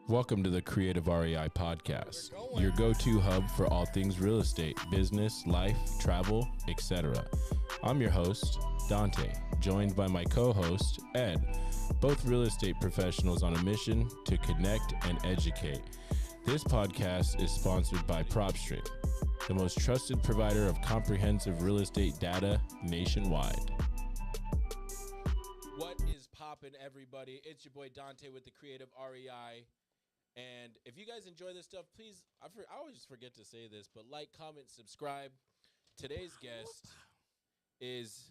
Welcome to the Creative REI podcast, your go-to hub for all things real estate, business, life, travel, etc. I'm your host, Dante, joined by my co-host, Ed, both real estate professionals on a mission to connect and educate. This podcast is sponsored by PropStream, the most trusted provider of comprehensive real estate data nationwide. What is poppin', everybody? It's your boy Dante with the Creative REI. And if you guys enjoy this stuff, please, I always forget to say this, but like, comment, subscribe. Today's guest is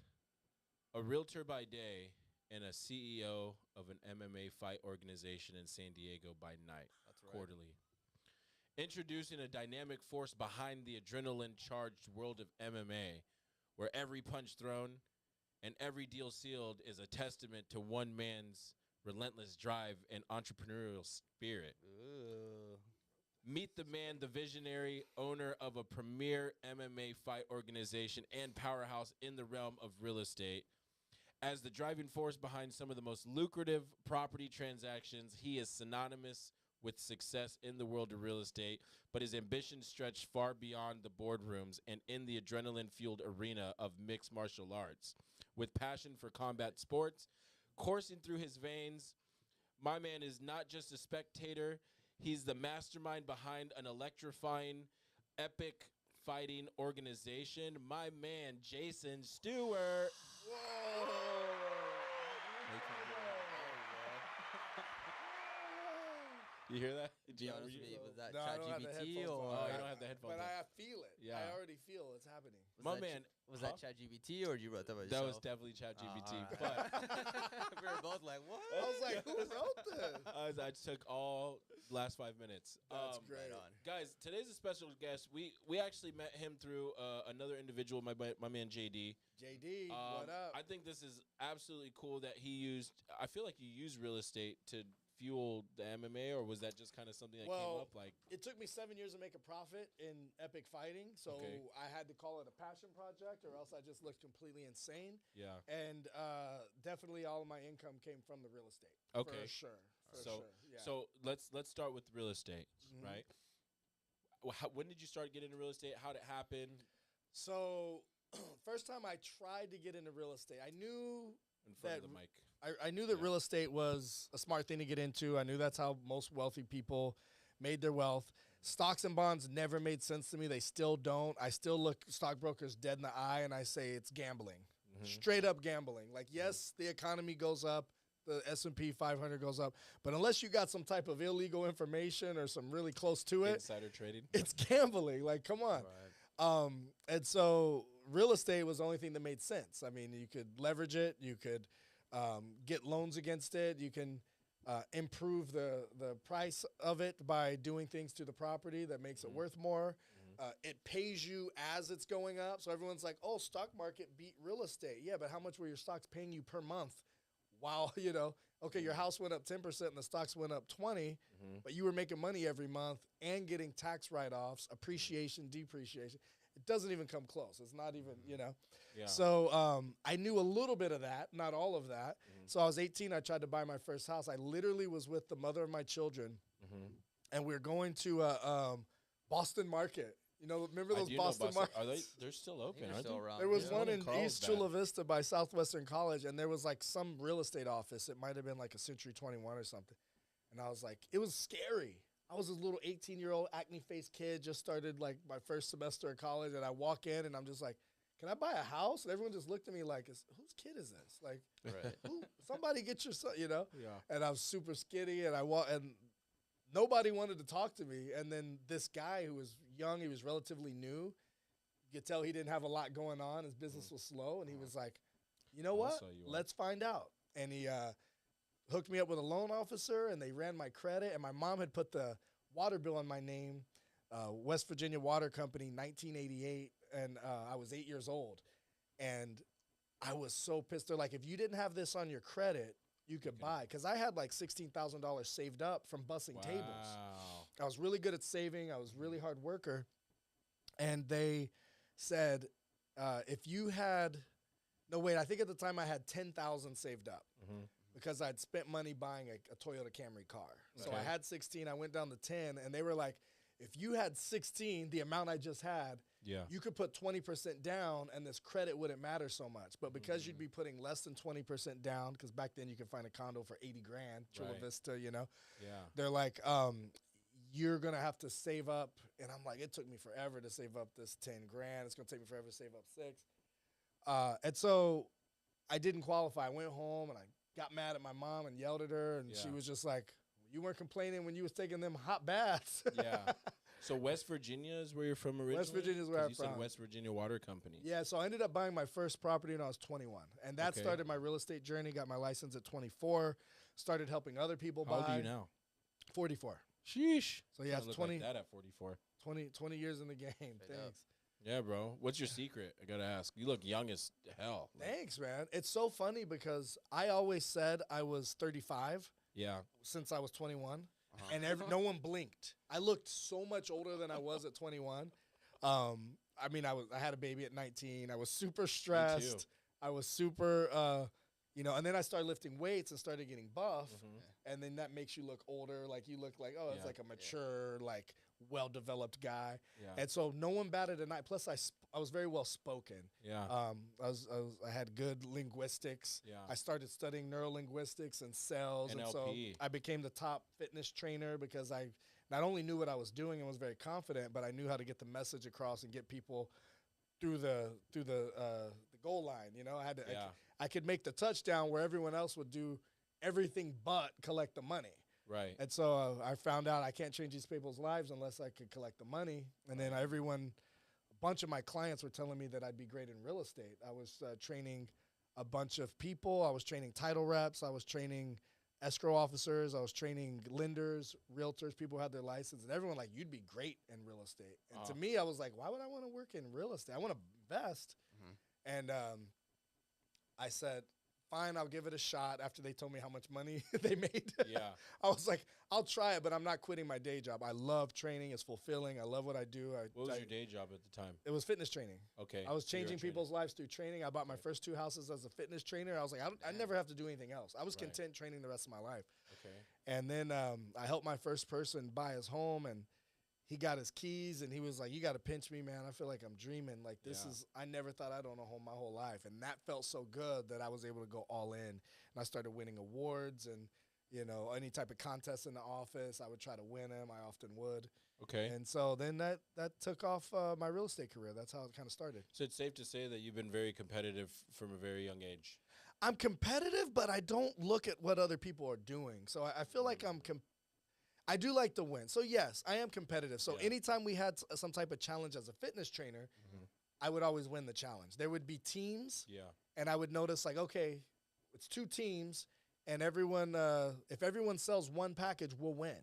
a realtor by day and a CEO of an MMA fight organization in San Diego by night. That's right. Quarterly. Introducing a dynamic force behind the adrenaline-charged world of MMA, where every punch thrown and every deal sealed is a testament to one man's relentless drive and entrepreneurial spirit. Ooh. Meet the man, the visionary owner of a premier MMA fight organization and powerhouse in the realm of real estate. As the driving force behind some of the most lucrative property transactions, he is synonymous with success in the world of real estate, but his ambitions stretch far beyond the boardrooms and in the adrenaline-fueled arena of mixed martial arts. With passion for combat sports coursing through his veins, my man is not just a spectator. He's the mastermind behind an electrifying, epic fighting organization. My man, Jason Stewart. Whoa. You hear that? Was that no, ChatGPT or? Oh, you don't have the headphones. But I feel it. Yeah. I already feel it's happening. Was that ChatGPT or did you wrote that by yourself? That was definitely ChatGPT. But we were both like, what? I was like, who wrote this? I took all last 5 minutes. That's great. Right on. Guys, today's a special guest. We actually met him through another individual, my man JD. JD, what up? I think this is absolutely cool that he used. I feel like you use real estate to fuel the MMA, or was that just kind of something that came up? Like, it took me 7 years to make a profit in epic fighting, so I had to call it a passion project, or else I just looked completely insane. Yeah, and definitely all of my income came from the real estate. Okay, for sure. Yeah. So let's start with real estate, right? When did you start getting into real estate? How did it happen? So, first time I tried to get into real estate, I knew in front of the mic. I knew that real estate was a smart thing to get into. I knew that's how most wealthy people made their wealth. Stocks and bonds never made sense to me. They still don't. I still look stockbrokers dead in the eye and I say it's gambling. Straight up gambling. Like, yes, the economy goes up. The S&P 500 goes up. But unless you got some type of illegal information or some really close to it. Insider trading. It's gambling. Like, come on. Right. And so real estate was the only thing that made sense. I mean, you could leverage it. You could get loans against it. You can improve the price of it by doing things to the property that makes it worth more. It pays you as it's going up. So everyone's like, oh, stock market beat real estate. Yeah, but how much were your stocks paying you per month? While, your house went up 10% and the stocks went up 20, but you were making money every month and getting tax write-offs, appreciation, depreciation. It doesn't even come close. It's not even, Yeah. So I knew a little bit of that, not all of that. So I was 18. I tried to buy my first house. I literally was with the mother of my children, and we were going to Boston Market. Remember those Boston markets? They're still open, aren't still they? around. There was one in East Chula Vista by Southwestern College, and there was like some real estate office. It might have been like a Century 21 or something. And I was like, it was scary. I was this little 18-year-old acne-faced kid, just started like my first semester of college, and I walk in and I'm just like, can I buy a house? And everyone just looked at me like, whose kid is this? Like, somebody get your son, you know? Yeah. And I was super skinny, and and nobody wanted to talk to me. And then this guy who was young, he was relatively new. You could tell he didn't have a lot going on. His business was slow, and he was like, you know what? Let's find out. And he hooked me up with a loan officer, and they ran my credit. And my mom had put the water bill on my name, West Virginia Water Company, 1988, and I was 8 years old. And I was so pissed. They're like, if you didn't have this on your credit, you could buy. Because I had like $16,000 saved up from bussing tables. I was really good at saving. I was a really hard worker. And they said, if you had – no, wait, I think at the time I had $10,000 saved up because I'd spent money buying a Toyota Camry car. So I had 16, I went down to 10, and they were like, if you had 16, the amount I just had, you could put 20% down, and this credit wouldn't matter so much. But because you'd be putting less than 20% down, because back then you could find a condo for $80,000, Chula Vista, you know. They're like, you're going to have to save up. And I'm like, it took me forever to save up this $10,000. It's going to take me forever to save up $6,000. And so I didn't qualify. I went home and I got mad at my mom and yelled at her, and she was just like, you weren't complaining when you was taking them hot baths. So West Virginia is where you're from originally? West Virginia is where I'm you from. said West Virginia Water Company. Yeah, so I ended up buying my first property when I was 21. And that started my real estate journey, got my license at 24, started helping other people buy. How old are you now? 44. Sheesh. So yeah, it's 20, like that at 44. 20 years in the game. Thanks. Yeah, bro. What's your secret? I got to ask. You look young as hell. Thanks, man. It's so funny because I always said I was 35 since I was 21, and no one blinked. I looked so much older than I was at 21. I mean, I had a baby at 19. I was super stressed. I was super, and then I started lifting weights and started getting buff, and then that makes you look older. Like, you look like, it's like a mature, like, well-developed guy. And so no one batted an eye. Plus, I was very well-spoken. I had good linguistics. I started studying neurolinguistics and sales. NLP. And so I became the top fitness trainer because I not only knew what I was doing and was very confident, but I knew how to get the message across and get people through the goal line. You know, I could make the touchdown where everyone else would do everything but collect the money. Right. And so I found out I can't change these people's lives unless I could collect the money. And then a bunch of my clients were telling me that I'd be great in real estate. I was training a bunch of people. I was training title reps. I was training escrow officers. I was training lenders, realtors, people who had their license. And everyone like, you'd be great in real estate. And to me, I was like, why would I want to work in real estate? I want to invest. And I said, fine, I'll give it a shot after they told me how much money they made. I was like, I'll try it, but I'm not quitting my day job. I love training. It's fulfilling. I love what I do. What was your day job at the time? It was fitness training. Okay. I was changing people's lives through training. I bought my first 2 houses as a fitness trainer. I was like, I never have to do anything else. I was content training the rest of my life. And then I helped my first person buy his home, and he got his keys, and he was like, you got to pinch me, man. I feel like I'm dreaming. Like, I never thought I'd own a home my whole life. And that felt so good that I was able to go all in. And I started winning awards, and, any type of contest in the office, I would try to win them. I often would. Okay. And so then that took off my real estate career. That's how it kind of started. So it's safe to say that you've been very competitive from a very young age. I'm competitive, but I don't look at what other people are doing. So I feel like I do like to win. So, yes, I am competitive. So anytime we had some type of challenge as a fitness trainer, I would always win the challenge. There would be teams, and I would notice, like, okay, it's 2 teams, and if everyone sells one package, we'll win.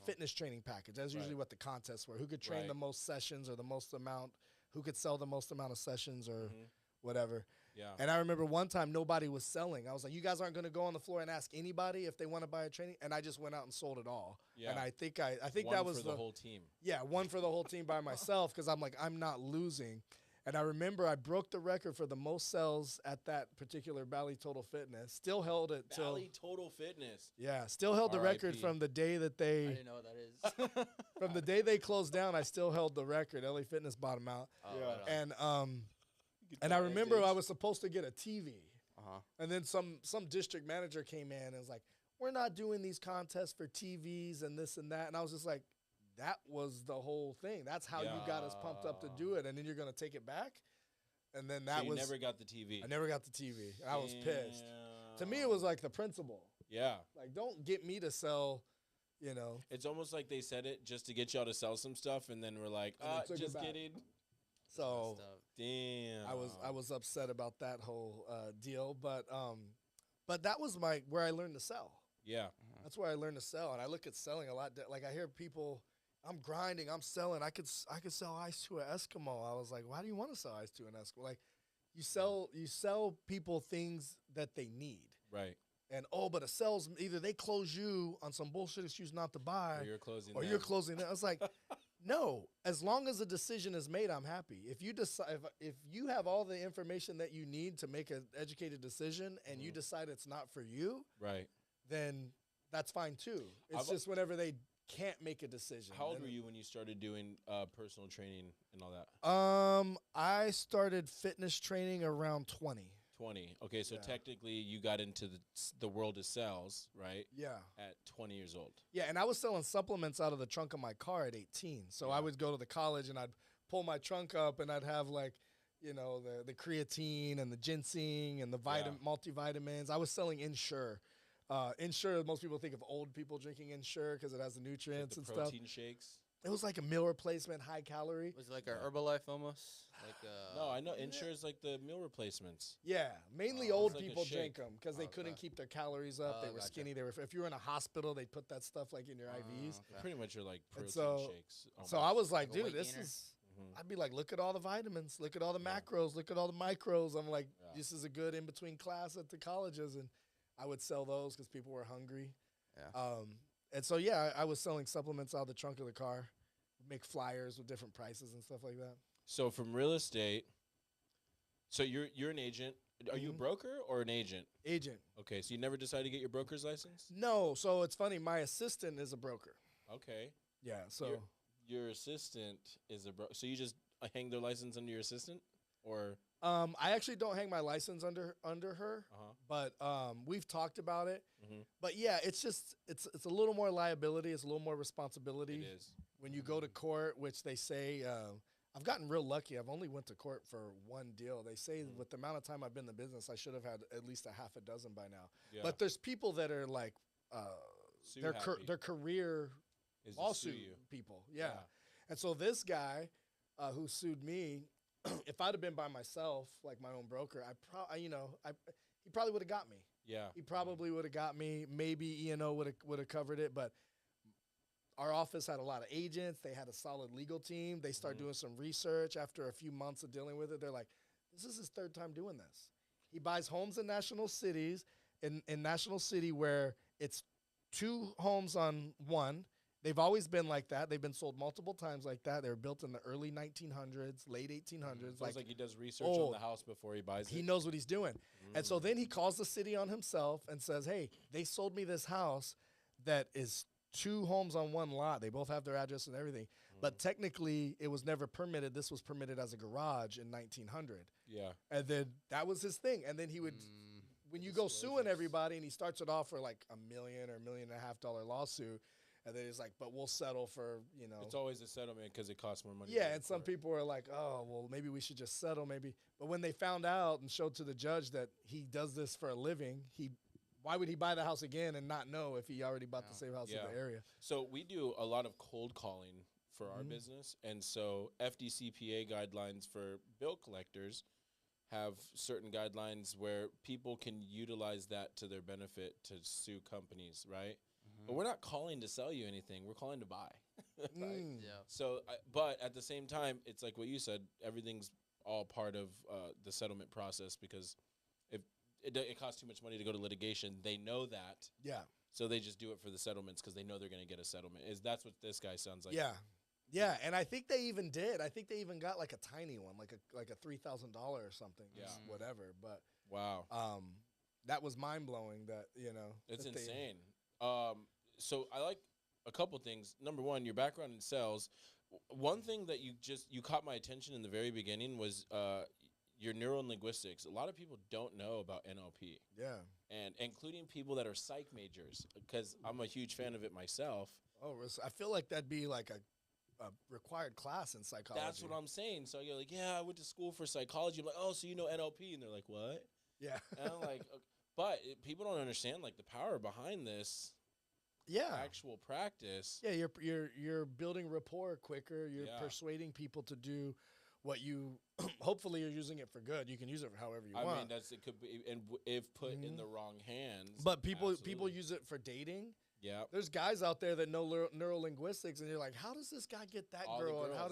Fitness training package. That's usually what the contests were. Who could train the most sessions or the most amount, who could sell the most amount of sessions or whatever. And I remember one time nobody was selling. I was like, you guys aren't going to go on the floor and ask anybody if they want to buy a training? And I just went out and sold it all. And I think that was the whole team. Yeah, one for the whole team by myself because I'm like, I'm not losing. And I remember I broke the record for the most sales at that particular Bally Total Fitness. Still held it till Bally Total Fitness. Yeah, still held the record from the day that they. I didn't know what that is. From the day they closed down, I still held the record. LA Fitness bought them out. And I remember I was supposed to get a TV. And then some district manager came in and was like, we're not doing these contests for TVs and this and that. And I was just like, that was the whole thing. That's how you got us pumped up to do it. And then you're going to take it back? And then that so you was... never got the TV. I never got the TV. I was pissed. To me, it was like the principle. Yeah. Like, don't get me to sell, you know. It's almost like they said it just to get y'all to sell some stuff, and then we're like, just kidding. So, damn. I was upset about that whole deal. But that was where I learned to sell. Yeah. That's where I learned to sell. And I look at selling a lot. Like, I hear people... I'm grinding. I'm selling. I could sell ice to an Eskimo. I was like, why do you want to sell ice to an Eskimo? Like, you sell people things that they need. Right. And but it sells either they close you on some bullshit excuse not to buy, or you're closing them. I was like, no. As long as a decision is made, I'm happy. If you decide, if you have all the information that you need to make an educated decision, and you decide it's not for you, right, then that's fine too. It's just whenever they can't make a decision. How old were you when you started doing personal training and all that? I started fitness training around 20. 20. Okay, so technically you got into the world of sales, right? Yeah. At 20 years old. Yeah, and I was selling supplements out of the trunk of my car at 18. So I would go to the college and I'd pull my trunk up and I'd have like, you know, the creatine and the ginseng and the multivitamins. I was selling Ensure. Ensure, most people think of old people drinking Ensure because it has the nutrients like and protein stuff. Shakes. It was like a meal replacement, high calorie. Was it like a Herbalife almost? Like no, I know Ensure is like the meal replacements. Yeah, mainly old like people drink them because they couldn't keep their calories up. They were skinny. They were. If you were in a hospital, they'd put that stuff like in your IVs. Pretty much, you're like protein shakes. Almost. So I was like, Like a dude, weight this gainer? is. I'd be like, look at all the vitamins, look at all the macros, look at all the micros. I'm like, this is a good in between class at the colleges, and I would sell those because people were hungry. Yeah. And so I was selling supplements out of the trunk of the car, make flyers with different prices and stuff like that. So from real estate, so you're an agent. Are you a broker or an agent? Agent. Okay, so you never decided to get your broker's license? No. So it's funny. My assistant is a broker. Okay. Yeah. So your assistant is a broker. So you just hang their license under your assistant, or? I actually don't hang my license under her, but we've talked about it. But yeah, it's just it's a little more liability. It's a little more responsibility. It is. When you go to court, which they say, I've gotten real lucky. I've only went to court for one deal. They say with the amount of time I've been in the business, I should have had at least a half a dozen by now. Yeah. But there's people that are like, their career is lawsuit people. Yeah. And so this guy who sued me, if I'd have been by myself, like my own broker, he probably would have got me. Yeah. He probably would have got me. Maybe E&O would have covered it, but our office had a lot of agents. They had a solid legal team. They started doing some research after a few months of dealing with it. They're like, this is his third time doing this. He buys homes in national cities, in National City where it's 2 homes on one. They've always been like that. They've been sold multiple times like that. They were built in the early 1900s, late 1800s. Sounds like he does research on the house before he buys it. He knows what he's doing. And so then he calls the city on himself and says, hey, they sold me this house that is 2 homes on one lot. They both have their address and everything. But technically, it was never permitted. This was permitted as a garage in 1900. Yeah. And then that was his thing. And then he would, when you go suing everybody, and he starts it off for like $1 million or $1.5 million lawsuit, and then he's like, but we'll settle for, you know. It's always a settlement because it costs more money. Yeah, and some people are like, oh, well, maybe we should just settle, maybe. But when they found out and showed to the judge that he does this for a living, why would he buy the house again and not know if he already bought the same house in the area? So we do a lot of cold calling for our business. And so FDCPA guidelines for bill collectors have certain guidelines where people can utilize that to their benefit to sue companies, right? But we're not calling to sell you anything. We're calling to buy. Right? Yeah. So, but at the same time, it's like what you said. Everything's all part of the settlement process because if it costs too much money to go to litigation, they know that. Yeah. So they just do it for the settlements because they know they're going to get a settlement. That's what this guy sounds like. Yeah. Yeah, and I think they even did. I think they even got like a tiny one, like a $3,000 or something. Yeah. Whatever. But wow. That was mind blowing. That it's insane. So I like a couple things. Number one, your background in sales. One thing that you caught my attention in the very beginning was your neural linguistics. A lot of people don't know about NLP, Yeah. and including people that are psych majors, because I'm a huge fan of it myself. Oh, I feel like that'd be like a required class in psychology. That's what I'm saying. So you're like, yeah, I went to school for psychology. I'm like, oh, so you know NLP? And they're like, what? Yeah. And I'm like, but people don't understand like the power behind this Yeah. actual practice. Yeah, you're building rapport quicker. You're Yeah. persuading people to do what you hopefully you're using it for good. You can use it for however you want. I mean, it could be, and if put in the wrong hands. But people absolutely. use it for dating. Yeah. There's guys out there that know neural linguistics, and you're like, how does this guy get that All the girl? And how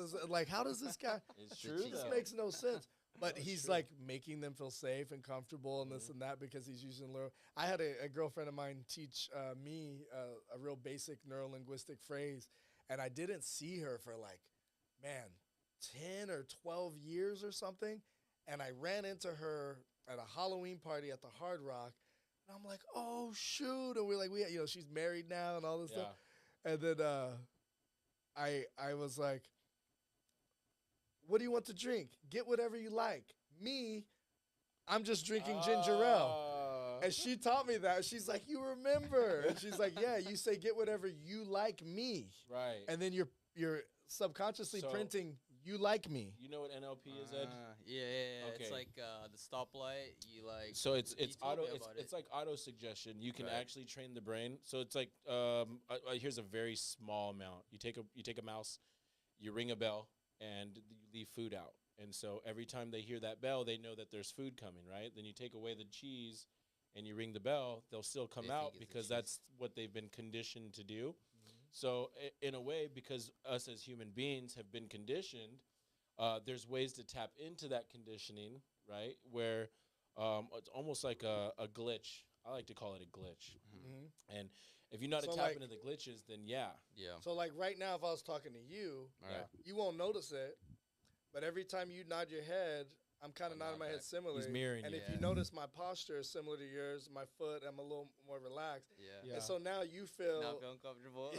does this guy? It's It true. just though. makes no sense. But That's he's true. like making them feel safe and comfortable and this and that because he's using neural. I had a girlfriend of mine teach me a real basic neural linguistic phrase, and I didn't see her for like, man, 10 or 12 years or something. And I ran into her at a Halloween party at the Hard Rock, and I'm like, oh shoot! And we're like, she's married now and all this Yeah. stuff. And then I was like, what do you want to drink? Get whatever you like. Me, I'm just drinking ginger ale. And she taught me that. She's like, you remember? And she's like, yeah, you say get whatever you like me. Right. And then you're subconsciously So- printing you like me. You know what NLP is, Ed? Yeah. Okay. It's like the stoplight. You like. So it's you told auto. me It's, about it's like auto suggestion. You can Right. actually train the brain. So it's like here's a very small amount. You take a mouse, you ring a bell, and you leave food out. And so every time they hear that bell, they know that there's food coming, right? Then you take away the cheese, and you ring the bell. They'll still come They out think it's the because cheese. that's what they've been conditioned to do. So in a way, because us as human beings have been conditioned, there's ways to tap into that conditioning, right? Where it's almost like a glitch. I like to call it a glitch. Mhm. And if you know how to So, tap like- into the glitches, then yeah. Yeah. So like right now, if I was talking to you, Right. you won't notice it. But every time you nod your head, I'm kind of I'll nodding nod my head back. similarly. He's mirroring and you. if you Yeah. notice, my posture is similar to yours. My foot, I'm a little more relaxed. Yeah. Yeah. And so now you feel. Now I feel uncomfortable.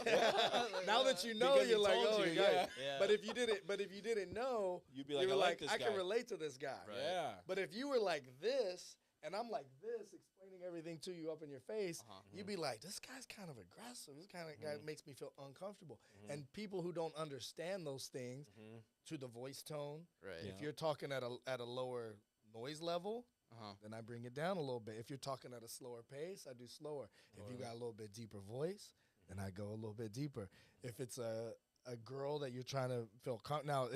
Now that you know, Because he you're like, told oh, you, yeah. yeah. Yeah. But if you didn't know, You'd be you like, were I like like, this I guy. can relate to this guy. Right. Yeah. But if you were like this, and I'm like this, explaining everything to you up in your face, Uh-huh. you'd be like, this guy's kind of aggressive. This kind of guy makes me feel uncomfortable. Mhm. And people who don't understand those things, Mhm. to the voice tone, Right. Yeah. if you're talking at a lower noise level, then I bring it down a little bit. If you're talking at a slower pace, I do slower. If you got a little bit deeper voice, then I go a little bit deeper. If it's a girl that you're trying to feel now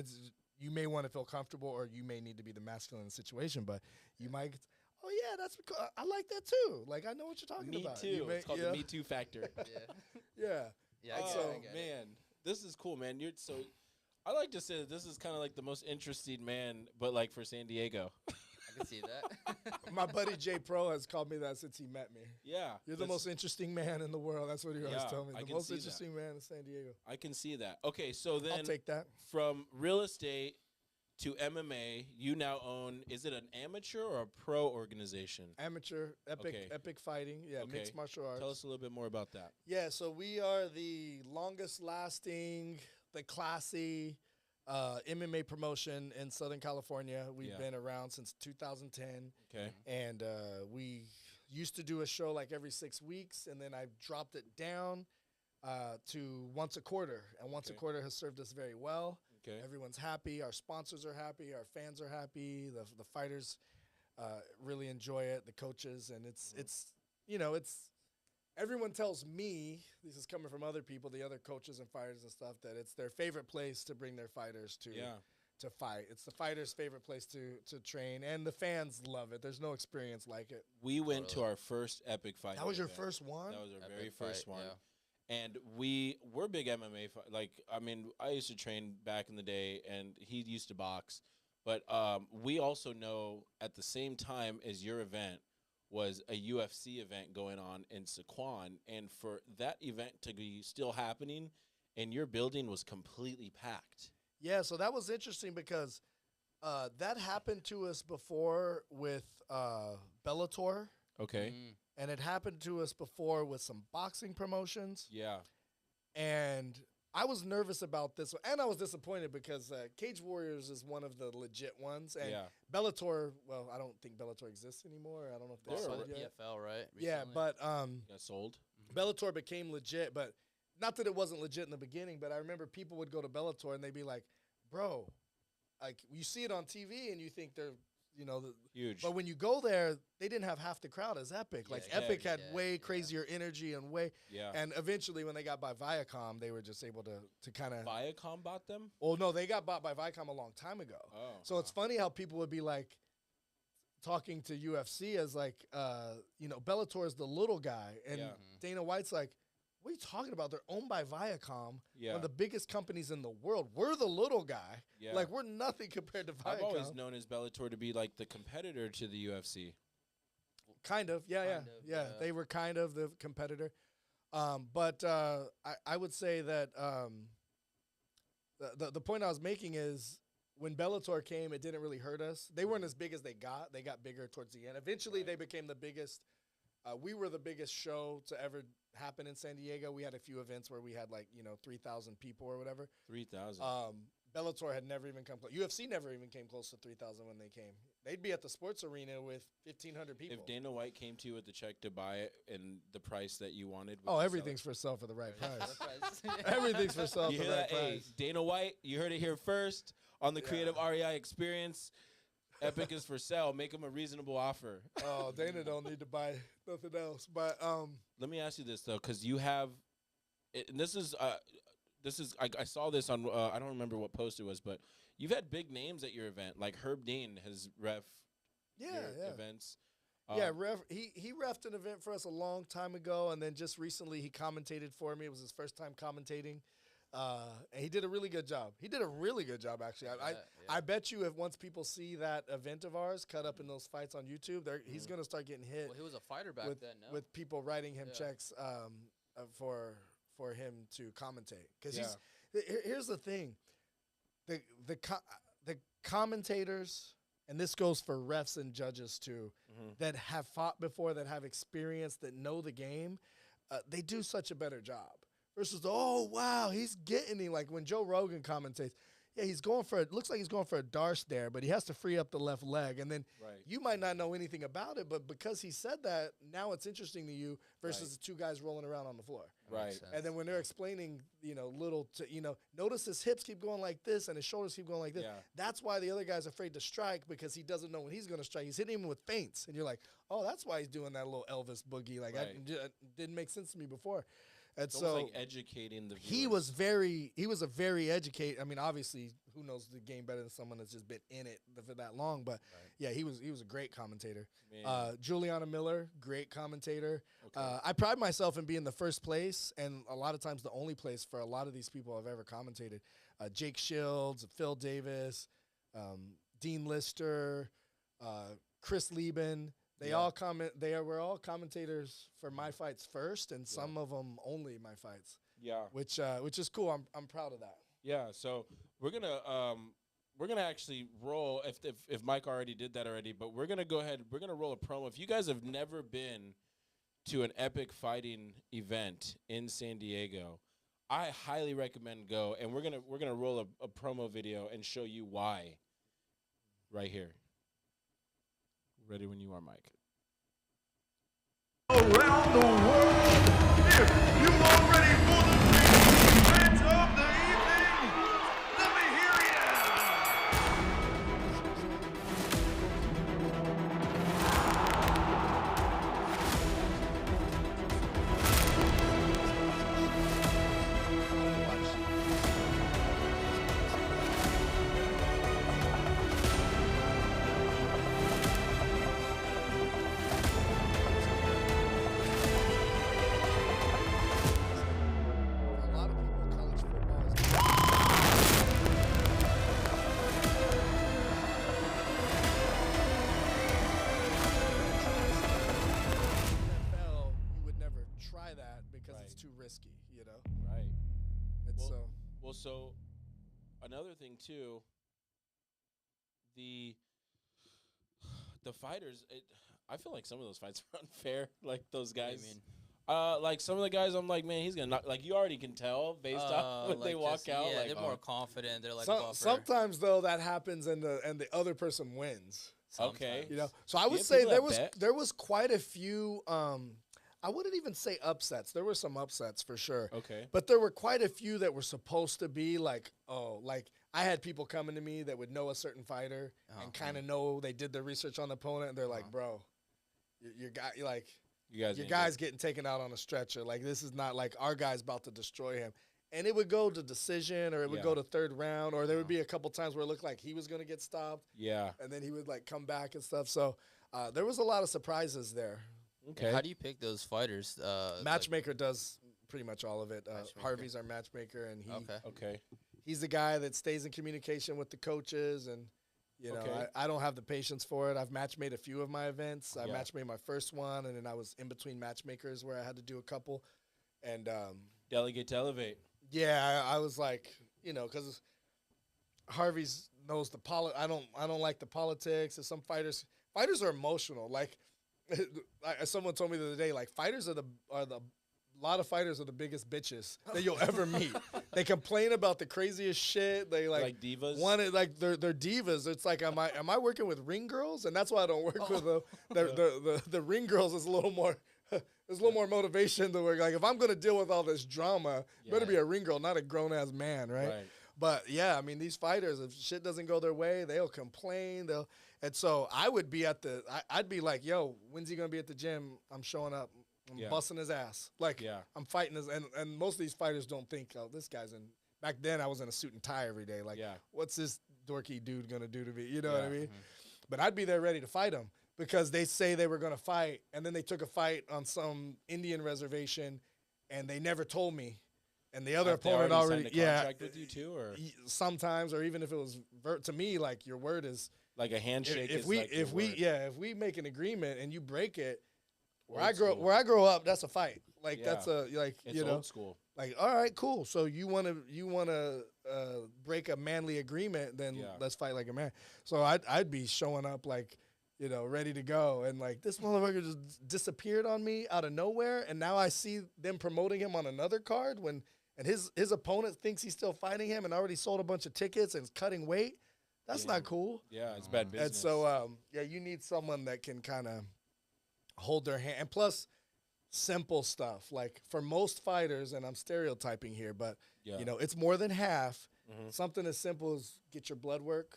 you may want to feel comfortable, or you may need to be the masculine in the situation, but you might. Oh yeah, that's I like that too. Like I know what you're talking Me about. too. You may- It's called yeah, the Me Too factor. Yeah. Yeah. Yeah. I get So, it, I get it. man, this is cool, man. I like to say that this is kind of like the most interesting man, but like for San Diego. I can see that. My buddy Jay Pro has called me that since he met me. Yeah. You're the most interesting man in the world. That's what he always Yeah, told me. I The can most see that. interesting man in San Diego. I can see that. Okay, so I'll then take that. from real estate to MMA, you now own, is it an amateur or a pro organization? Amateur, Okay. epic fighting. Yeah, Okay. mixed martial arts. Tell us a little bit more about that. Yeah, so we are the longest lasting, the classy MMA promotion in Southern California. We've Yeah. been around since 2010. Okay. And we used to do a show like every 6 weeks, and then I dropped it down to once a quarter. And once a Okay. quarter has served us very well. Okay. Everyone's happy. Our sponsors are happy. Our fans are happy. The fighters really enjoy it. The coaches, and it's everyone tells me, this is coming from other people, the other coaches and fighters and stuff, that it's their favorite place to bring their fighters to. Yeah. To fight. It's the fighters' favorite place to train, and the fans love it. There's no experience like it. We went to Totally. our first epic fight. That was your event. first one? That was our Epic very first fight, one. yeah. And we're big MMA. I used to train back in the day, and he used to box. But we also know at the same time as your event was a UFC event going on in Saquon. And for that event to be still happening, and your building was completely packed. Yeah, so that was interesting because that happened to us before with Bellator, Okay. Mm. and it happened to us before with some boxing promotions. Yeah. And I was nervous about this one, and I was disappointed because Cage Warriors is one of the legit ones, and Bellator. Well, I don't think Bellator exists anymore. I don't know if They they're saw sold the yet. PFL, right? Yeah, Recently? but Got sold. Bellator became legit, but not that it wasn't legit in the beginning. But I remember people would go to Bellator and they'd be like, "Bro, like you see it on TV and you think they're, Huge. But when you go there, they didn't have half the crowd as Epic. Yeah, Like exactly. Epic had way crazier energy and way. Yeah. And eventually, when they got by Viacom, they were just able to kind of. Viacom bought them? Well, no, they got bought by Viacom a long time ago. Oh. So it's funny how people would be like talking to UFC as like, Bellator is the little guy, and Yeah. Dana White's like, what are you talking about? They're owned by Viacom, Yeah. one of the biggest companies in the world. We're the little guy. Yeah. Like, we're nothing compared to Viacom. I've always known as Bellator to be like the competitor to the UFC. Kind of, yeah. They were kind of the competitor. But I would say that the point I was making is when Bellator came, it didn't really hurt us. They weren't as big as they got. They got bigger towards the end. Eventually, they became the biggest. We were the biggest show to ever happen in San Diego. We had a few events where we had 3,000 people or whatever. 3,000. Bellator had never even come close. UFC never even came close to 3,000 when they came. They'd be at the sports arena with 1,500 people. If Dana White came to you with the check to buy it and the price that you wanted, would you sell Everything's it? for sale for the right price. Price. Everything's for sale You for hear the right that? Hey, price. Dana White, you heard it here first on the Creative REI Experience. Epic is for sale. Make him a reasonable offer. Oh, Dana don't need to buy nothing else. But Let me ask you this though, because you have, and this is I saw this on I don't remember what post it was, but you've had big names at your event. Like Herb Dean has ref your events. He refed an event for us a long time ago, and then just recently he commentated for me. It was his first time commentating. And he did a really good job. He did a really good job, actually. I bet you if once people see that event of ours cut up in those fights on YouTube, he's going to start getting hit. Well, he was a fighter back then, no? With people writing him checks for him to commentate. Because here's the thing. The commentators, and this goes for refs and judges too, that have fought before, that have experience, that know the game, they do such a better job. Versus, oh, wow, he's getting him. Like when Joe Rogan commentates, looks like he's going for a Darce there, but he has to free up the left leg. And then you might not know anything about it, but because he said that, now it's interesting to you versus the two guys rolling around on the floor. Right. And then when they're explaining, notice his hips keep going like this and his shoulders keep going like this. Yeah. That's why the other guy's afraid to strike, because he doesn't know when he's going to strike. He's hitting him with feints. And you're like, oh, that's why he's doing that little Elvis boogie. Like, it didn't make sense to me before. And It's so almost like educating the viewers. he was a very educated. I mean, obviously, who knows the game better than someone that's just been in it for that long? But he was a great commentator. Juliana Miller, great commentator. Okay. I pride myself in being the first place, and a lot of times the only place for a lot of these people I've ever commentated. Jake Shields, Phil Davis, Dean Lister, Chris Lieben. They were all commentators for my fights first, and some of them only my fights. Yeah. Which is cool. I'm proud of that. Yeah. So we're gonna actually roll if Mike already did that already, but we're gonna go ahead. We're gonna roll a promo. If you guys have never been to an epic fighting event in San Diego, I highly recommend go. And we're gonna roll a promo video and show you why. Right here. Ready when you are, Mike. Around the world, if you are ready for the biggest event of the evening, let me hear For a lot of people, college football is NFL, you would never try that because it's too risky, Right. It's So another thing too, the fighters, I feel like some of those fights are unfair. Like those What do you guys. mean? Like some of the guys, I'm like, man, he's gonna knock. Like you already can tell based off when they walk out. Yeah, like, they're more confident. They're like Sometimes though that happens and the other person wins. Okay. You know, so I would have say people that bet? there was quite a few. I wouldn't even say upsets. There were some upsets for sure. Okay. But there were quite a few that were supposed to be like, like I had people coming to me that would know a certain fighter and kind of know they did their research on the opponent, and they're like, bro, your guy, like. Your guy's getting taken out on a stretcher. Like, this is not like our guy's about to destroy him. And it would go to decision or it would go to third round, or there would be a couple times where it looked like he was going to get stopped. Yeah. And then he would, like, come back and stuff. So there was a lot of surprises there. Okay. How do you pick those fighters? Matchmaker does pretty much all of it. Harvey's our matchmaker, and he's the guy that stays in communication with the coaches and – you know, I don't have the patience for it. I've match-made a few of my events. I match-made my first one, and then I was in between matchmakers where I had to do a couple. And delegate to elevate. Yeah, I was like, you know, because Harvey's knows the I don't like the politics. And some fighters are emotional. Like someone told me the other day, like fighters a lot of fighters are the biggest bitches that you'll ever meet. They complain about the craziest shit. They like divas. They're divas. It's like, am I working with ring girls? And that's why I don't work with them. The ring girls is a little more. There's a little more motivation to work. Like if I'm gonna deal with all this drama, better be a ring girl, not a grown ass man, right? But yeah, I mean these fighters, if shit doesn't go their way, they'll complain. And so I would be I'd be like, yo, when's he gonna be at the gym? I'm showing up. I'm busting his ass. Like, I'm fighting his, and most of these fighters don't think, oh, this guy's in. Back then, I was in a suit and tie every day. Like, what's this dorky dude going to do to me? You know what I mean? But I'd be there ready to fight him because they say they were going to fight, and then they took a fight on some Indian reservation, and they never told me. And the other opponent already signed a contract with you too, or sometimes, or even if it was to me, like your word is like a handshake. If we make an agreement and you break it. Where I grow up, that's a fight. Like that's it's you know, old school. Like, all right, cool. So you wanna break a manly agreement, then let's fight like a man. So I'd be showing up like, you know, ready to go, and like this motherfucker just disappeared on me out of nowhere, and now I see them promoting him on another card and his opponent thinks he's still fighting him and already sold a bunch of tickets and is cutting weight. That's not cool. Yeah, it's bad business. And so you need someone that can kind of hold their hand, and plus simple stuff like for most fighters, and I'm stereotyping here, but you know it's more than half. Something as simple as get your blood work,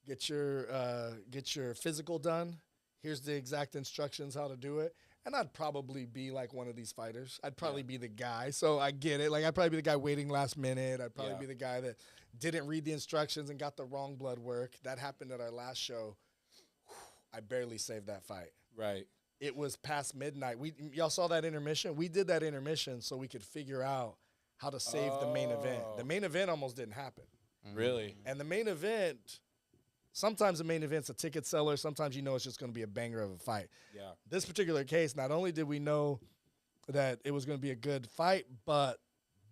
get your physical done. Here's the exact instructions how to do it. And I'd probably be like one of these fighters. I'd probably be the guy. So I get it. Like I'd probably be the guy waiting last minute. I'd probably be the guy that didn't read the instructions and got the wrong blood work. That happened at our last show. I barely saved that fight. Right. It was past midnight. Y'all saw that intermission? We did that intermission so we could figure out how to save the main event. The main event almost didn't happen. Really? And the main event, sometimes the main event's a ticket seller. Sometimes you know it's just going to be a banger of a fight. Yeah. This particular case, not only did we know that it was going to be a good fight, but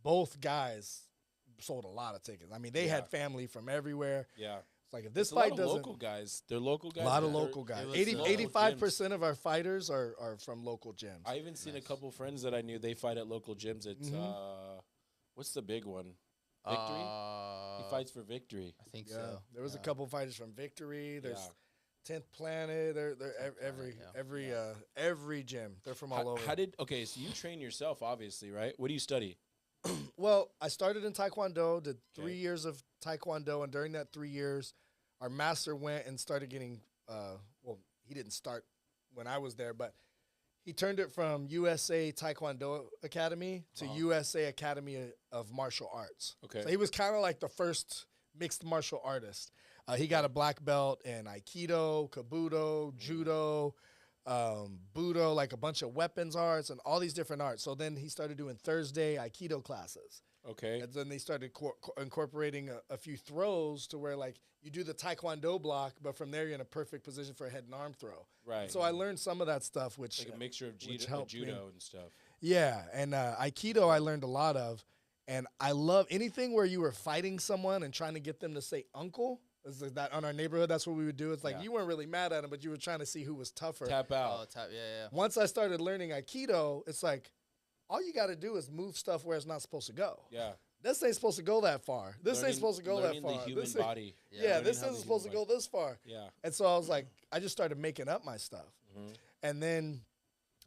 both guys sold a lot of tickets. I mean, they had family from everywhere. Yeah. It's like if this It's fight a lot of doesn't, local guys. They're local guys. a lot of local guys. 85% of our fighters are from local gyms. I even seen a couple friends that I knew. They fight at local gyms. It's what's the big one? Victory. He fights for Victory. I think so. There was a couple fighters from Victory. There's 10th Planet. They're every gym. They're from all over. So you train yourself, obviously, right? What do you study? Well, I started in Taekwondo, did 3 years of Taekwondo, and during that 3 years, our master went and started getting, well, he didn't start when I was there, but he turned it from USA Taekwondo Academy to USA Academy of Martial Arts. Okay. So he was kind of like the first mixed martial artist. He got a black belt in Aikido, Kabuto, Judo, Budo, like a bunch of weapons arts and all these different arts. So then he started doing Thursday Aikido classes. Okay. And then they started incorporating a few throws to where, like, you do the Taekwondo block, but from there you're in a perfect position for a head and arm throw. Right. And so I learned some of that stuff, which like a mixture of judo and stuff. Yeah, and Aikido I learned a lot of, and I love anything where you were fighting someone and trying to get them to say uncle. Is that on our neighborhood? That's what we would do. It's like you weren't really mad at him, but you were trying to see who was tougher. Tap out. Oh, yeah. Once I started learning Aikido, it's like, all you got to do is move stuff where it's not supposed to go. Yeah. This ain't supposed to go that far. This ain't supposed to go that far. The human This ain't- body. Yeah, this Learning how isn't supposed to the human go this far. Yeah. And so I was like, I just started making up my stuff. And then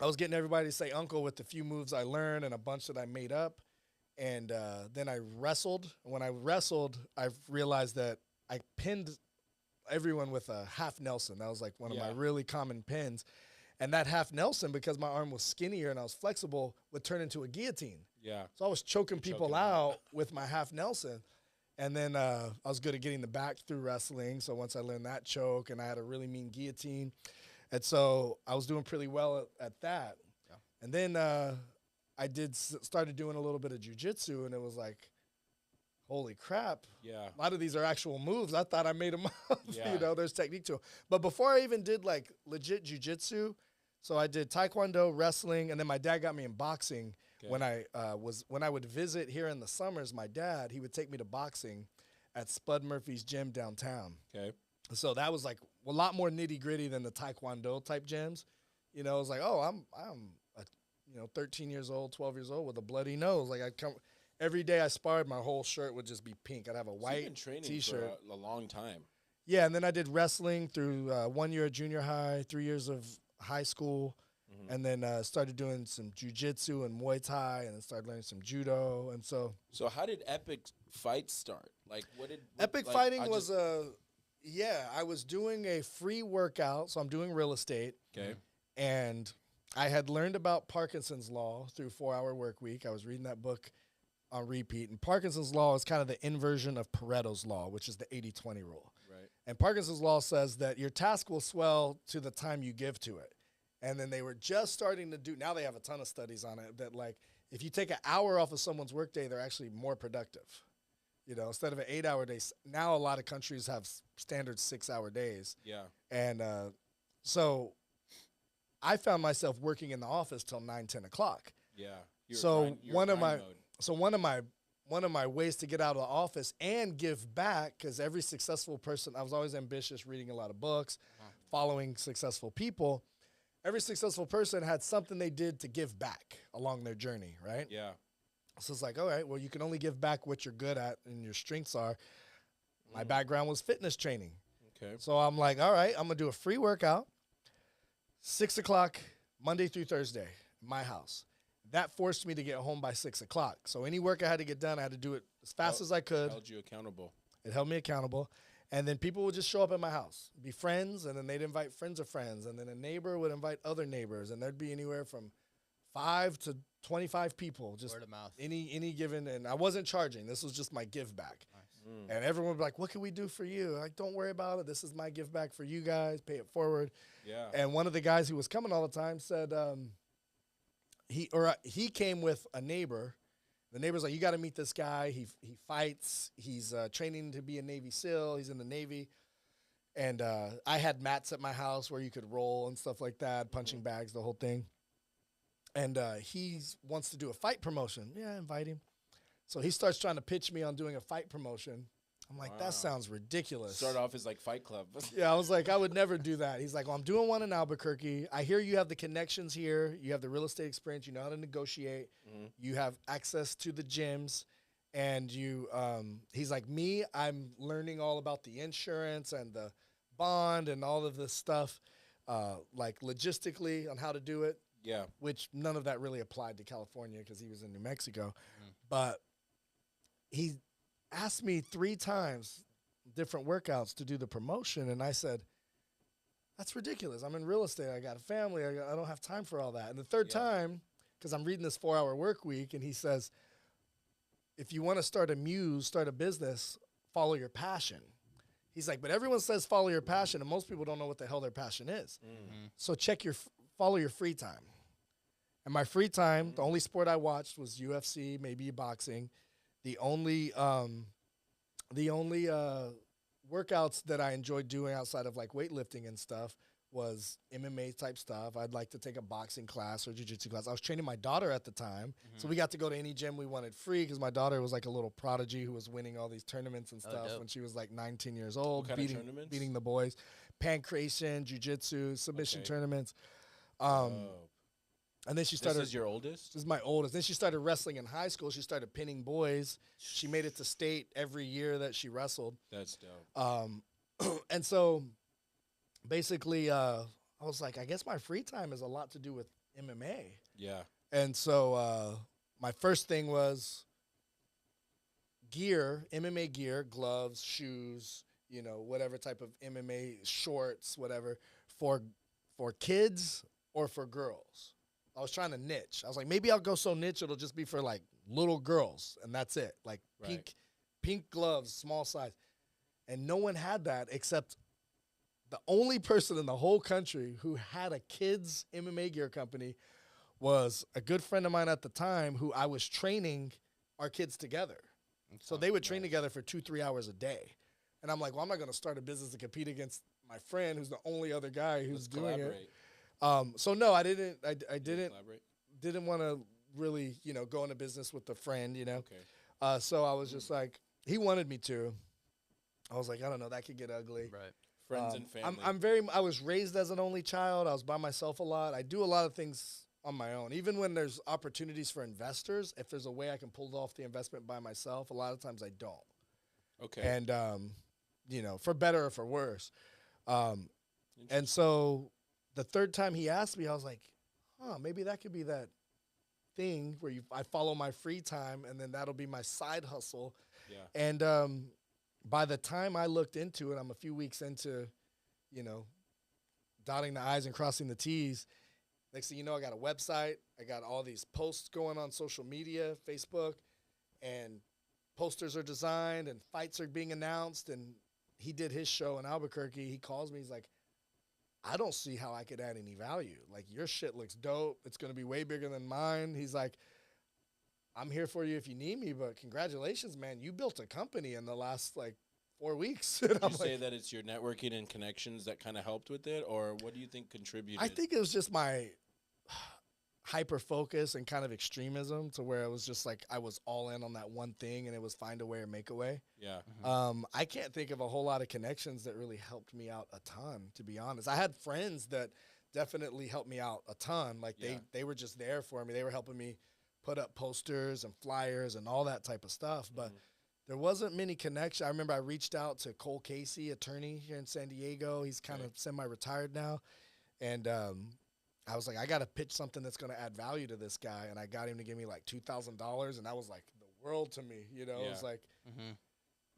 I was getting everybody to say uncle with the few moves I learned and a bunch that I made up. And then I wrestled. When I wrestled, I realized that I pinned everyone with a half Nelson. That was like one of my really common pins. And that half Nelson, because my arm was skinnier and I was flexible, would turn into a guillotine. Yeah. So I was choking people out with my half Nelson. And then I was good at getting the back through wrestling. So once I learned that choke, and I had a really mean guillotine. And so I was doing pretty well at that. Yeah. And then I started doing a little bit of jiu-jitsu, and it was like, holy crap. Yeah. A lot of these are actual moves. I thought I made them up. Yeah. You know, there's technique to it. But before I even did like legit jiu-jitsu, so I did taekwondo, wrestling, and then my dad got me in boxing. Okay. When I would visit here in the summers, my dad, he would take me to boxing at Spud Murphy's gym downtown. Okay. So that was like a lot more nitty-gritty than the taekwondo type gyms. You know, it was like, oh, I'm 13 years old, 12 years old with a bloody nose. Like, I'd come every day I sparred, my whole shirt would just be pink. I'd have a white T-shirt. For a long time. Yeah, and then I did wrestling through 1 year at junior high, 3 years of high school, and then started doing some jiu-jitsu and Muay Thai, and then started learning some judo. And so how did Epic Fights start? Like, Epic Fighting was I was doing a free workout, so I'm doing real estate. Okay. And I had learned about Parkinson's Law through 4 Hour Work Week. I was reading that book on repeat. And Parkinson's Law is kind of the inversion of Pareto's Law, which is the 80-20 rule. Right. And Parkinson's Law says that your task will swell to the time you give to it. And then they were just starting to do, now they have a ton of studies on it, that like if you take an hour off of someone's workday, they're actually more productive. You know, instead of an 8-hour day, now a lot of countries have standard 6-hour days. Yeah. And so I found myself working in the office till 9, 10 o'clock. Yeah. One of my ways to get out of the office and give back, because every successful person, I was always ambitious, reading a lot of books, following successful people. Every successful person had something they did to give back along their journey, right? Yeah. So it's like, all right, well, you can only give back what you're good at and your strengths are. My background was fitness training. Okay. So I'm like, all right, I'm going to do a free workout, 6 o'clock, Monday through Thursday, my house. That forced me to get home by 6 o'clock. So any work I had to get done, I had to do it as fast as I could. Held you accountable. It held me accountable. And then people would just show up at my house, be friends, and then they'd invite friends of friends. And then a neighbor would invite other neighbors. And there'd be anywhere from 5 to 25 people. Just word of mouth. Any given. And I wasn't charging. This was just my give back. Nice. And everyone would be like, what can we do for you? Like, don't worry about it. This is my give back for you guys. Pay it forward. Yeah. And one of the guys who was coming all the time said he came with a neighbor. The neighbor's like, you got to meet this guy. He fights. He's training to be a Navy SEAL. He's in the Navy. And I had mats at my house where you could roll and stuff like that, punching bags, the whole thing. And he wants to do a fight promotion. Yeah, invite him. So he starts trying to pitch me on doing a fight promotion. I'm like, that sounds ridiculous. Start off as like Fight Club. Yeah, I was like, I would never do that. He's like, well, I'm doing one in Albuquerque. I hear you have the connections here. You have the real estate experience. You know how to negotiate. You have access to the gyms. And he's like, me, I'm learning all about the insurance and the bond and all of this stuff, like logistically on how to do it. Yeah. Which none of that really applied to California because he was in New Mexico. But he asked me 3 times different workouts to do the promotion. And I said, that's ridiculous. I'm in real estate. I got a family. I don't have time for all that. And the third time, because I'm reading this 4 Hour Work Week, and he says, if you want to start a business, follow your passion. He's like, but everyone says follow your passion, and most people don't know what the hell their passion is. So follow your free time. And my free time, the only sport I watched was UFC, maybe boxing. The only workouts that I enjoyed doing outside of like weightlifting and stuff was MMA type stuff. I'd like to take a boxing class or jiu-jitsu class. I was training my daughter at the time, so we got to go to any gym we wanted free because my daughter was like a little prodigy who was winning all these tournaments and stuff when she was like 9, 10 years old, beating the boys. Pancration, jiu-jitsu, submission tournaments. And then she started. This is your oldest? This is my oldest. Then she started wrestling in high school. She started pinning boys. She made it to state every year that she wrestled. That's dope. And so basically, I was like, I guess my free time has a lot to do with MMA. Yeah. And so my first thing was gear, MMA gear, gloves, shoes, you know, whatever type of MMA shorts, whatever, for kids or for girls. I was trying to niche. I was like, maybe I'll go so niche it'll just be for like little girls, and that's it. Like pink gloves, small size. And no one had that except the only person in the whole country who had a kids MMA gear company was a good friend of mine at the time who I was training our kids together. So they would train together for 2-3 hours a day. And I'm like, well, I'm not going to start a business to compete against my friend who's the only other guy who's doing it. So no, I didn't want to really, you know, go into business with a friend, you know. Okay. So I was just like, he wanted me to. I was like, I don't know, that could get ugly. Right. Friends and family. I was raised as an only child. I was by myself a lot. I do a lot of things on my own. Even when there's opportunities for investors, if there's a way I can pull off the investment by myself, a lot of times I don't. Okay. And, you know, for better or for worse. And so the third time he asked me, I was like, maybe that could be that thing where I follow my free time, and then that'll be my side hustle. Yeah. And by the time I looked into it, I'm a few weeks into, you know, dotting the I's and crossing the T's. Next thing you know, I got a website. I got all these posts going on social media, Facebook, and posters are designed and fights are being announced. And he did his show in Albuquerque. He calls me. He's like, I don't see how I could add any value. Like, your shit looks dope. It's going to be way bigger than mine. He's like, I'm here for you if you need me, but congratulations, man. You built a company in the last, 4 weeks. Did you say that it's your networking and connections that kind of helped with it, or what do you think contributed? I think it was just my hyper focus and kind of extremism to where it was just like I was all in on that one thing, and it was find a way or make a way. Yeah. I can't think of a whole lot of connections that really helped me out a ton, to be honest. I had friends that definitely helped me out a ton. Like they were just there for me. They were helping me put up posters and flyers and all that type of stuff. But there wasn't many connections. I remember I reached out to Cole Casey, attorney here in San Diego. He's kind of semi-retired now. And I was like, I got to pitch something that's going to add value to this guy. And I got him to give me like $2,000. And that was like the world to me, you know? It was like,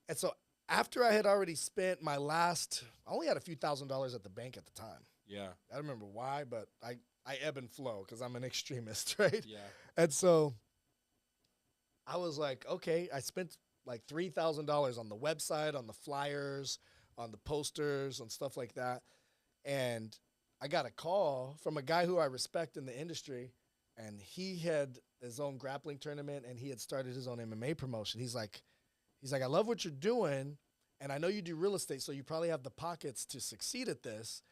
and so after I had already spent my last, I only had a few $1,000s at the bank at the time. Yeah. I don't remember why, but I ebb and flow because I'm an extremist, right? Yeah. And so I was like, okay, I spent like $3,000 on the website, on the flyers, on the posters, and stuff like that. And I got a call from a guy who I respect in the industry, and he had his own grappling tournament, and he had started his own MMA promotion. He's like, I love what you're doing, and I know you do real estate, so you probably have the pockets to succeed at this.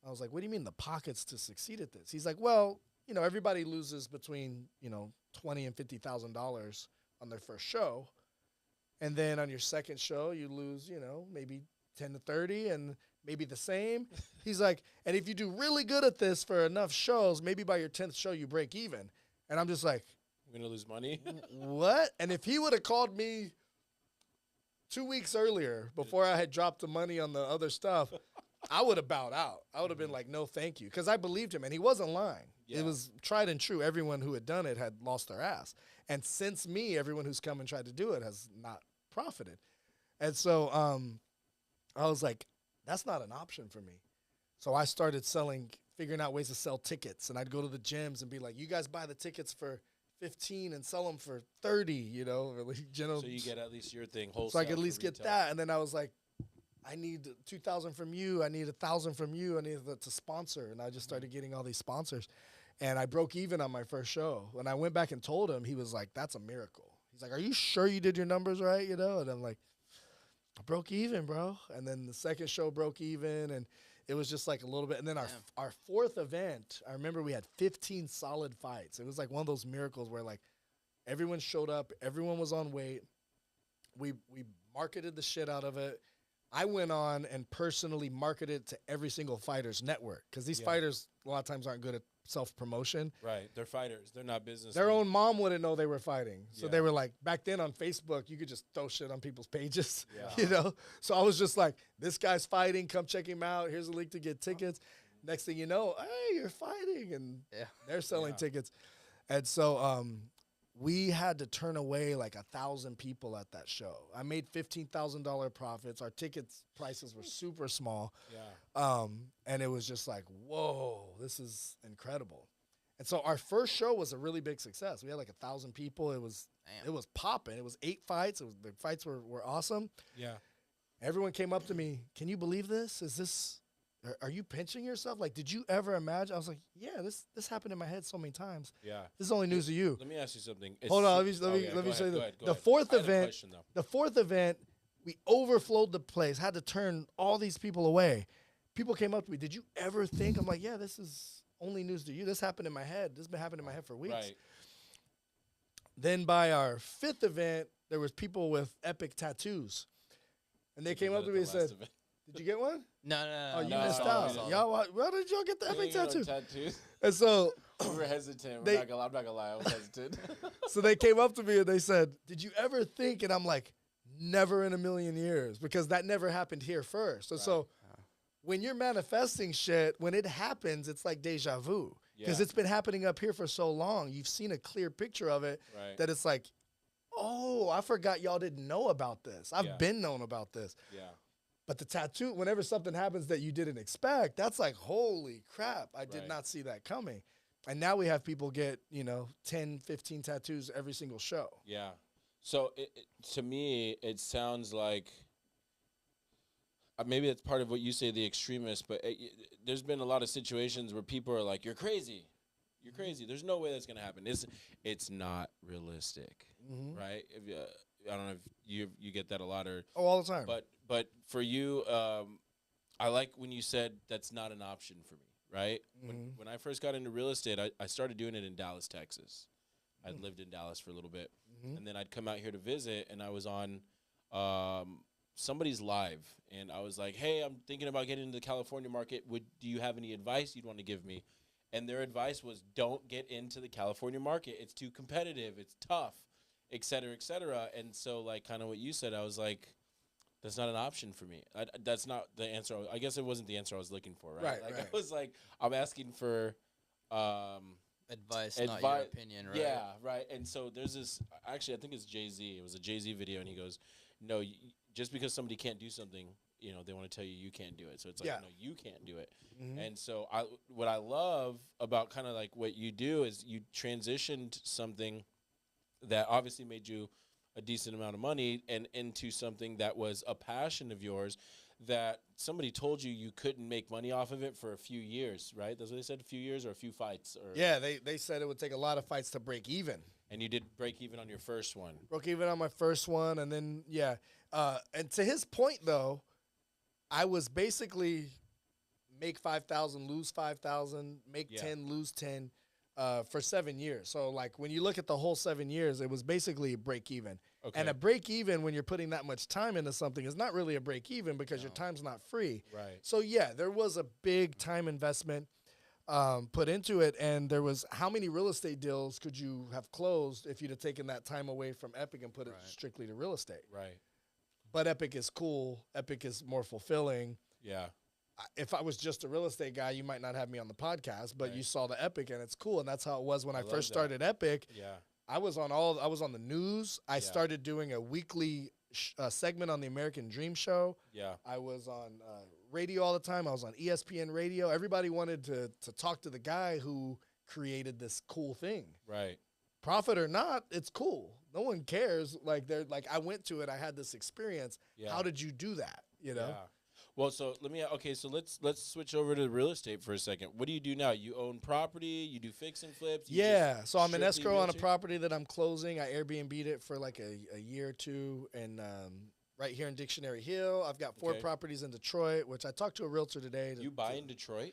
I was like, what do you mean the pockets to succeed at this? He's like, well, you know, everybody loses between, you know, $20,000 and $50,000 on their first show. And then on your second show, you lose, you know, maybe 10 to 30 and maybe the same. He's like, and if you do really good at this for enough shows, maybe by your 10th show, you break even. And I'm just like, I'm going to lose money? What? And if he would have called me 2 weeks earlier before I had dropped the money on the other stuff, I would have bowed out. I would have been like, no, thank you. Because I believed him, and he wasn't lying. Yeah. It was tried and true. Everyone who had done it had lost their ass. And since me, everyone who's come and tried to do it has not profited. And so I was like, that's not an option for me. So I started figuring out ways to sell tickets. And I'd go to the gyms and be like, you guys buy the tickets for $15 and sell them for $30, you know. Really, so you get at least your thing wholesale. So I could at least get that. And then I was like, I need 2,000 from you. I need 1,000 from you. I need to sponsor. And I just started getting all these sponsors. And I broke even on my first show. When I went back and told him, he was like, that's a miracle. He's like, are you sure you did your numbers right? You know? And I'm like, I broke even, bro. And then the second show broke even. And it was just like a little bit. And then our fourth event, I remember we had 15 solid fights. It was like one of those miracles where like everyone showed up. Everyone was on weight. We marketed the shit out of it. I went on and personally marketed to every single fighter's network because these fighters a lot of times aren't good at self-promotion. Right. They're fighters. They're not business. Their own mom wouldn't know they were fighting. So Yeah. they were like, back then on Facebook, you could just throw shit on people's pages, Yeah. you know? So I was just like, this guy's fighting. Come check him out. Here's a link to get tickets. Next thing you know, hey, you're fighting. And they're selling Yeah. tickets. And so we had to turn away like 1,000 people at that show. I made $15,000 profits. Our tickets prices were super small. Yeah. And it was just like, whoa, this is incredible. And so our first show was a really big success. We had like 1,000 people. It was popping. It was 8 fights. The fights were awesome. Yeah. Everyone came up to me, can you believe this? Are you pinching yourself? Like, did you ever imagine? I was like, yeah, this happened in my head so many times. Yeah. This is only news to you. Let me ask you something. Hold on, let me show you the fourth event. The fourth event, we overflowed the place, had to turn all these people away. People came up to me, did you ever think? I'm like, yeah, this is only news to you. This happened in my head. This has been happening in my head for weeks. Right. Then by our fifth event, there was people with epic tattoos. And they came up to me and said, did you get one? No. Oh, you No, missed no, out. no. Y'all, why did y'all get the epic tattoo? Tattoos. And so We were hesitant. I'm not gonna lie. I was hesitant. So they came up to me and they said, did you ever think? And I'm like, never in a million years, because that never happened here first. So when you're manifesting shit, when it happens, it's like deja vu, because it's been happening up here for so long. You've seen a clear picture of it that it's like, oh, I forgot y'all didn't know about this. I've been known about this. Yeah. But the tattoo, whenever something happens that you didn't expect, that's like, holy crap, I did not see that coming. And now we have people get, 10, 15 tattoos every single show. Yeah. So to me, it sounds like maybe it's part of what you say, the extremist, but there's been a lot of situations where people are like, you're crazy. You're crazy. There's no way that's going to happen. It's not realistic, right? I don't know if you get that a lot or all the time. But for you, I like when you said that's not an option for me, right? When I first got into real estate, I started doing it in Dallas, Texas. I'd lived in Dallas for a little bit, and then I'd come out here to visit, and I was on somebody's live, and I was like, hey, I'm thinking about getting into the California market. Do you have any advice you'd want to give me? And their advice was, don't get into the California market. It's too competitive. It's tough, et cetera, et cetera. And so, like, kind of what you said, I was like, that's not an option for me. That's not the answer. I guess it wasn't the answer I was looking for, right? I was like, I'm asking for advice, not your opinion, right? Yeah, right. And so there's this, actually, I think it's Jay-Z. It was a Jay-Z video, and he goes, no, just because somebody can't do something, they want to tell you can't do it. So it's like, no, you can't do it. And so what I love about kind of like what you do is you transitioned something that obviously made you a decent amount of money and into something that was a passion of yours that somebody told you couldn't make money off of it for a few years, right? That's what they said, a few years or a few fights. Yeah, they said it would take a lot of fights to break even. And you did break even on your first one. Broke even on my first one, and then, and to his point, though, I was basically make 5,000, lose 5,000, make 10, lose 10 for 7 years. So, like, when you look at the whole 7 years, it was basically a break even. Okay. And a break even when you're putting that much time into something is not really a break even because your time's not free. Right. So, there was a big time investment put into it, and there was how many real estate deals could you have closed if you'd have taken that time away from Epic and put it strictly to real estate? Right. But Epic is cool. Epic is more fulfilling. Yeah. If I was just a real estate guy, you might not have me on the podcast, but you saw the Epic, and it's cool. And that's how it was when I first started Epic. Yeah. I was on the news. I started doing a weekly segment on the American Dream Show. Yeah. I was on radio all the time. I was on ESPN radio. Everybody wanted to talk to the guy who created this cool thing. Right. Profit or not, it's cool. No one cares. Like I went to it. I had this experience. Yeah. How did you do that? Yeah. Well, so let's switch over to real estate for a second. What do you do now? You own property, you do fix and flips? So I'm in escrow on a property that I'm closing. I Airbnb'd it for like a year or two, and right here in Dictionary Hill. I've got 4 properties in Detroit, which I talked to a realtor today. You buy in Detroit?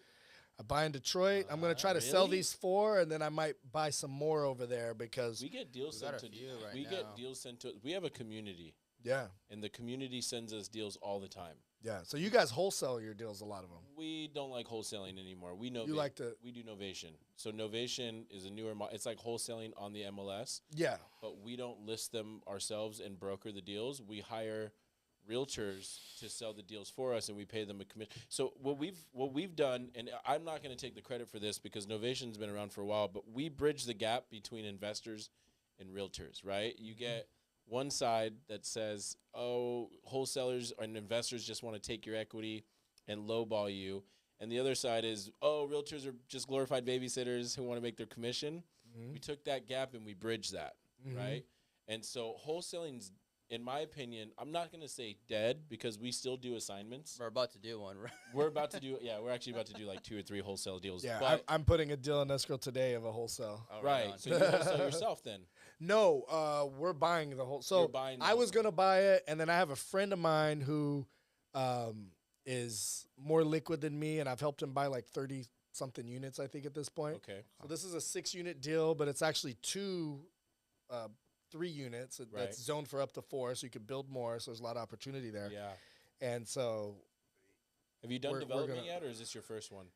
I buy in Detroit. I'm going to try to sell these 4, and then I might buy some more over there because we get deals sent to get deals sent to us. We have a community. Yeah. And the community sends us deals all the time. Yeah. So you guys wholesale your deals, a lot of them. We don't like wholesaling anymore. We know You like to. we do Novation. So Novation is a newer. It's like wholesaling on the MLS, Yeah. but we don't list them ourselves and broker the deals. We hire realtors to sell the deals for us, and we pay them a commission. So what we've done, and I'm not going to take the credit for this because Novation's been around for a while, but we bridge the gap between investors and realtors. Right? You get one side that says, oh, wholesalers and investors just want to take your equity and lowball you. And the other side is, oh, realtors are just glorified babysitters who want to make their commission. We took that gap and we bridged that, right? And so wholesaling's, in my opinion, I'm not going to say dead because we still do assignments. We're about to do one, right? We're about to do, we're actually about to do like 2 or 3 wholesale deals. Yeah. But, I'm putting a deal in escrow today of a wholesale. Oh, right. on. So you wholesale yourself then. No, we're buying the whole. So You're buying the I was whole- gonna buy it, and then I have a friend of mine who is more liquid than me, and I've helped him buy like 30 something units, I think, at this point. Okay. So this is a 6-unit deal, but it's actually 3 units Right. that's zoned for up to 4, so you could build more. So there's a lot of opportunity there. Yeah. And so, Have you done We're development gonna- yet, or is this your first one?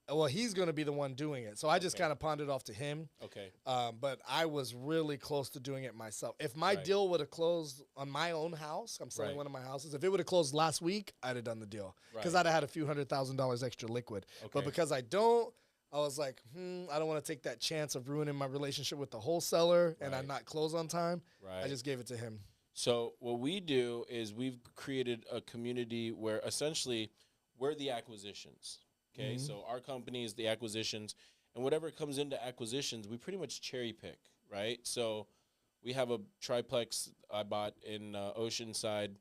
well, he's going to be the one doing it. So I just Okay. kind of pawned it off to him. Okay. But I was really close to doing it myself. If my Right. deal would have closed on my own house, I'm selling Right. one of my houses. If it would have closed last week, I'd have done the deal because Right. I'd have had a few $100,000 extra liquid. But Okay. because I don't, I was like, I don't want to take that chance of ruining my relationship with the wholesaler and I Right. not close on time. Right. I just gave it to him. So what we do is we've created a community where essentially we're the acquisitions. Okay, so our company is the acquisitions, and whatever comes into acquisitions, we pretty much cherry pick, right? So we have a triplex I bought in Oceanside.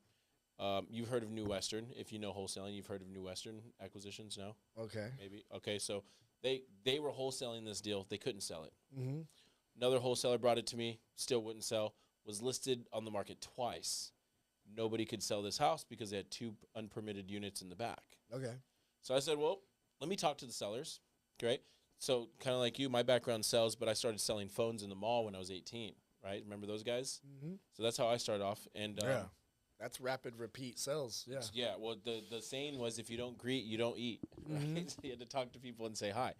You've heard of New Western. If you know wholesaling, you've heard of New Western acquisitions, no? Okay. Maybe. Okay, so they were wholesaling this deal. They couldn't sell it. Mm-hmm. Another wholesaler brought it to me, still wouldn't sell, was listed on the market twice. Nobody could sell this house because they had 2 unpermitted units in the back. Okay. So I said, well, let me talk to the sellers. Great. So kind of like you, my background sells, but I started selling phones in the mall when I was 18, right? Remember those guys? Mm-hmm. So that's how I started off. And Yeah. That's rapid repeat sales. Yeah. yeah, well, the saying was, if you don't greet, you don't eat. Right? So you had to talk to people and say hi.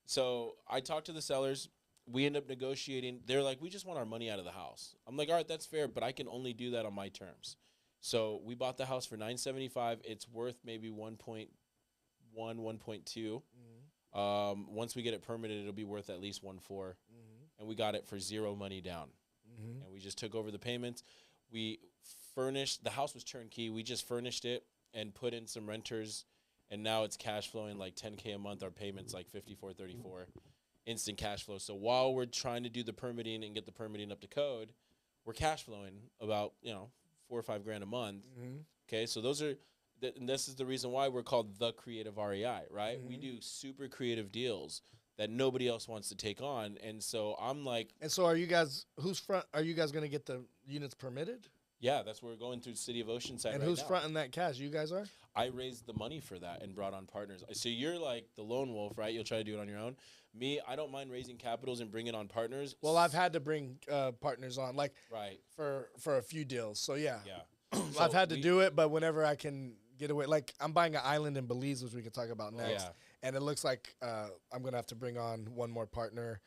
So I talked to the sellers. We end up negotiating. They're like, we just want our money out of the house. I'm like, all right, that's fair, but I can only do that on my terms. So we bought the house for $975. It's worth maybe 1.1, 1.2. Once we get it permitted, it'll be worth at least 1.4. And we got it for 0 money down. And we just took over the payments. We furnished, the house was turnkey. We just furnished it and put in some renters. And now it's cash flowing like $10K a month. Our payment's like $54.34. Instant cash flow. So while we're trying to do the permitting and get the permitting up to code, we're cash flowing about, $4 or $5 grand a month. Okay, so those are, and this is the reason why we're called the Creative REI, right? We do super creative deals that nobody else wants to take on. And so I'm like, And so are you guys, are you guys going to get the units permitted? yeah, that's where we're going through the city of Oceanside And right who's now. fronting that cash? You guys are? I raised the money for that and brought on partners. So you're like the lone wolf, right? You'll try to do it on your own. Me, I don't mind raising capitals and bringing on partners. Well, I've had to bring partners on, like Right. for a few deals. So yeah, Yeah. I've had to do it, but whenever I can get away, like I'm buying an island in Belize, which we could talk about next. Yeah. And it looks like I'm gonna have to bring on one more partner.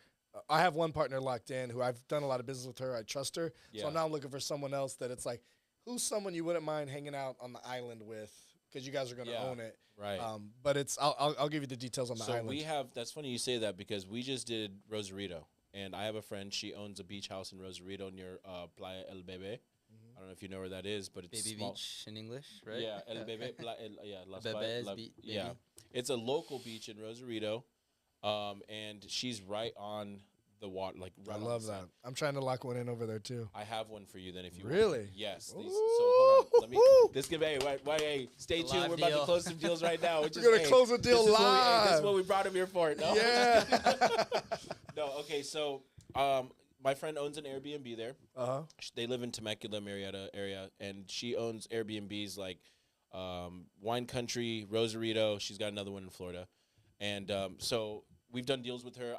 I have one partner locked in who I've done a lot of business with her. I trust her. Yeah. So now I'm looking for someone else that it's like, who's someone you wouldn't mind hanging out on the island with? Because you guys are gonna Yeah. own it. Right. But it's I'll give you the details on the So island. we have, that's funny you say that because we just did Rosarito. And I have a friend, she owns a beach house in Rosarito near Playa El Bebe. I don't know if you know where that is, but it's Baby small. beach in English, right? Yeah, El Bebe, yeah, Las Bebe's yeah. baby. It's a local beach in Rosarito, and she's right on the water, like right I on love the that. sand. I'm trying to lock one in over there too. I have one for you then if you Really? want. Yes. So Ooh. hold on. Let me. Woo. This give hey, stay A tuned. live We're about to deal. close some deals right now. We're gonna close a deal this is live. this is what we brought him here for. No? Yeah. No. Okay. So, my friend owns an Airbnb there. They live in Temecula, Marietta area, and she owns Airbnbs like Wine Country, Rosarito. She's got another one in Florida, and so we've done deals with her.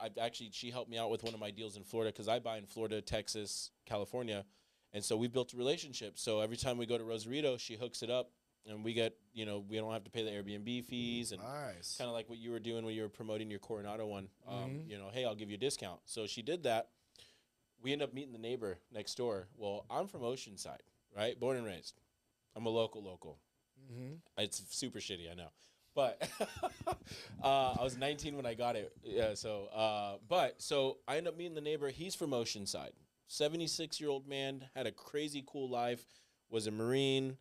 She helped me out with one of my deals in Florida because I buy in Florida, Texas, California, and so we built a relationship. So every time we go to Rosarito, she hooks it up and we get, we don't have to pay the Airbnb fees, and Nice. kind of like what you were doing when you were promoting your Coronado one. Hey, I'll give you a discount. So she did that. We end up meeting the neighbor next door. Well, I'm from Oceanside, right? Born and raised. I'm a local. It's super shitty, I know. But I was 19 when I got it. Yeah, so I end up meeting the neighbor. He's from Oceanside. 76-year-old man, had a crazy cool life, was a Marine.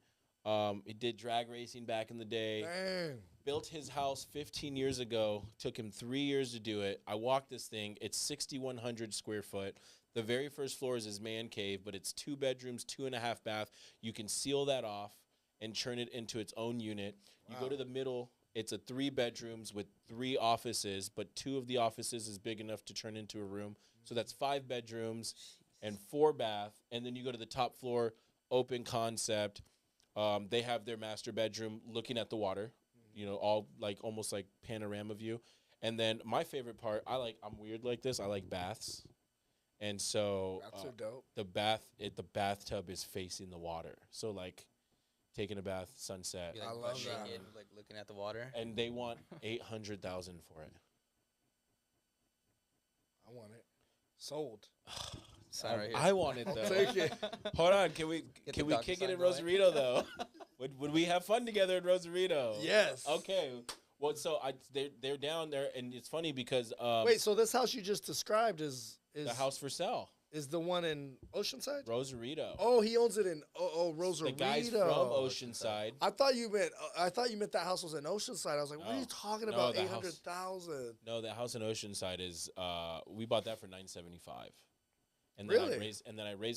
He did drag racing back in the day. Dang. Built his house 15 years ago. Took him 3 years to do it. I walked this thing. It's 6,100 square foot. The very first floor is his man cave, but it's 2 bedrooms, 2.5 bath. You can seal that off and turn it into its own unit. You go to the middle. It's a 3 bedrooms with 3 offices, but 2 of the offices is big enough to turn into a room. So that's 5 bedrooms and 4 bath. And then you go to the top floor, open concept. They have their master bedroom looking at the water, all like almost like panorama view. And then my favorite part, I'm weird like this. I like baths. And so That's so dope. the bathtub is facing the water. So like taking a bath, sunset. Like I love butt that. naked, like looking at the water. And they want $800,000 for it. I want it. Sold. Sign right here. I want it though. Take it. Hold on, can we Get kick the it DocuSign in going. Rosarito though? Would we have fun together in Rosarito? Yes. Okay. Well, so they're down there, and it's funny because Wait, so this house you just described is the house for sale, is the one in Oceanside? Rosarito. Oh, he owns it in Rosarito. The guy's from Oceanside. I thought you meant that house was in Oceanside. I was like, what are you talking No, about? the house- 800,000. No, that house in Oceanside is we bought that for $975. And Really?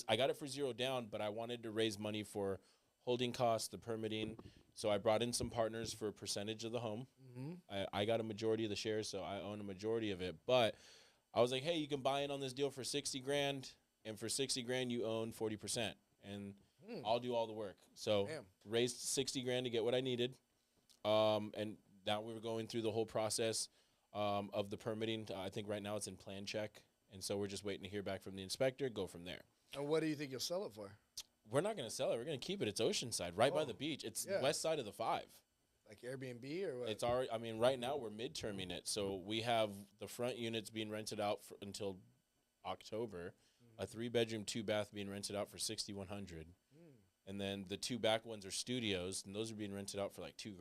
I got it for 0 down, but I wanted to raise money for holding costs, the permitting. So I brought in some partners for a percentage of the home. I got a majority of the shares, so I own a majority of it. But I was like, hey, you can buy in on this deal for $60,000, and for $60,000 you own 40%, and I'll do all the work. So raised $60,000 to get what I needed, and now we were going through the whole process of the permitting. I think right now it's in plan check, and so we're just waiting to hear back from the inspector. Go from there. And what do you think you'll sell it for? We're not going to sell it. We're going to keep it. It's Oceanside, right by the beach. It's west side of the 5. Like Airbnb or what? It's already. I mean, right now we're midterming it, so we have the front units being rented out until October, a 3-bedroom, 2-bath being rented out for $6,100, and then the 2 back ones are studios, and those are being rented out for like $2,000.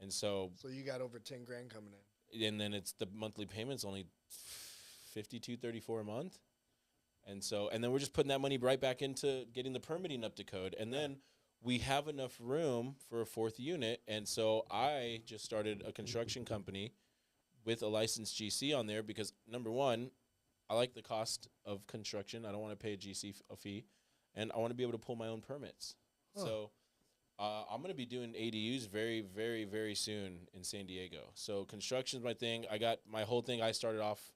And so you got over 10 grand coming in. And then it's the monthly payments only $52.34 a month. And then we're just putting that money right back into getting the permitting up to code. And then we have enough room for a 4th unit. And so I just started a construction company with a licensed GC on there because, number one, I like the cost of construction. I don't want to pay a GC fee. And I want to be able to pull my own permits. So I'm going to be doing ADUs very, very, very soon in San Diego. So construction's my thing. I got my whole thing. I started off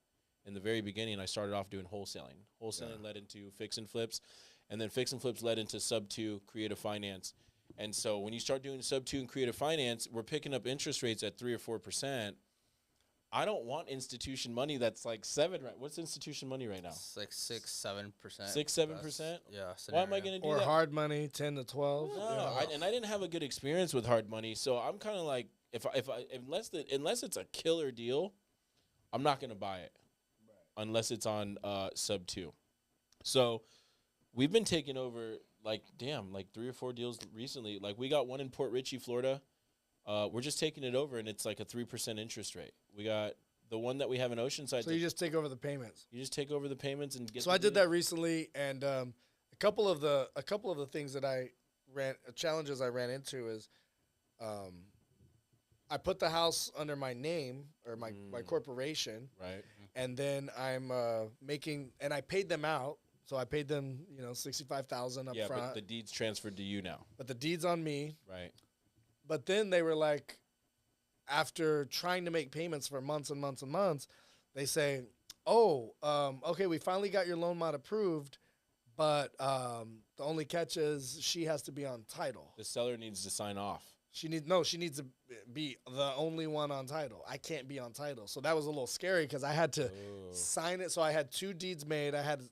in the very beginning. I started off doing wholesaling. Wholesaling led into fix and flips, and then fix and flips led into sub 2 creative finance. And so when you start doing sub 2 and creative finance, we're picking up interest rates at 3 or 4%. I don't want institution money that's like 7. Right? What's institution money right now? It's like 6-7%. 6-7%. Yeah. Why am I going to do Or that? hard money, 10 to 12. No, I didn't have a good experience with hard money, so I'm kind of like, unless it's a killer deal, I'm not going to buy it, unless it's on sub 2. So we've been taking over like 3 or 4 deals recently. Like we got one in Port Richey, Florida. We're just taking it over, and it's like a 3% interest rate. We got the one that we have in Oceanside. So you just take over the payments. You just take over the payments and get. So I did that recently, and a couple of the things that challenges I ran into is, I put the house under my name or my corporation, right, and then I'm making, and I paid them out. So I paid them, $65,000 up front. But the deed's transferred to you now. But the deed's on me. Right. But then they were like, after trying to make payments for months and months and months, they say, okay, we finally got your loan mod approved, but the only catch is she has to be on title. The seller needs to sign off. She needs to be the only one on title. I can't be on title. So that was a little scary because I had to sign it. So I had 2 deeds made. I had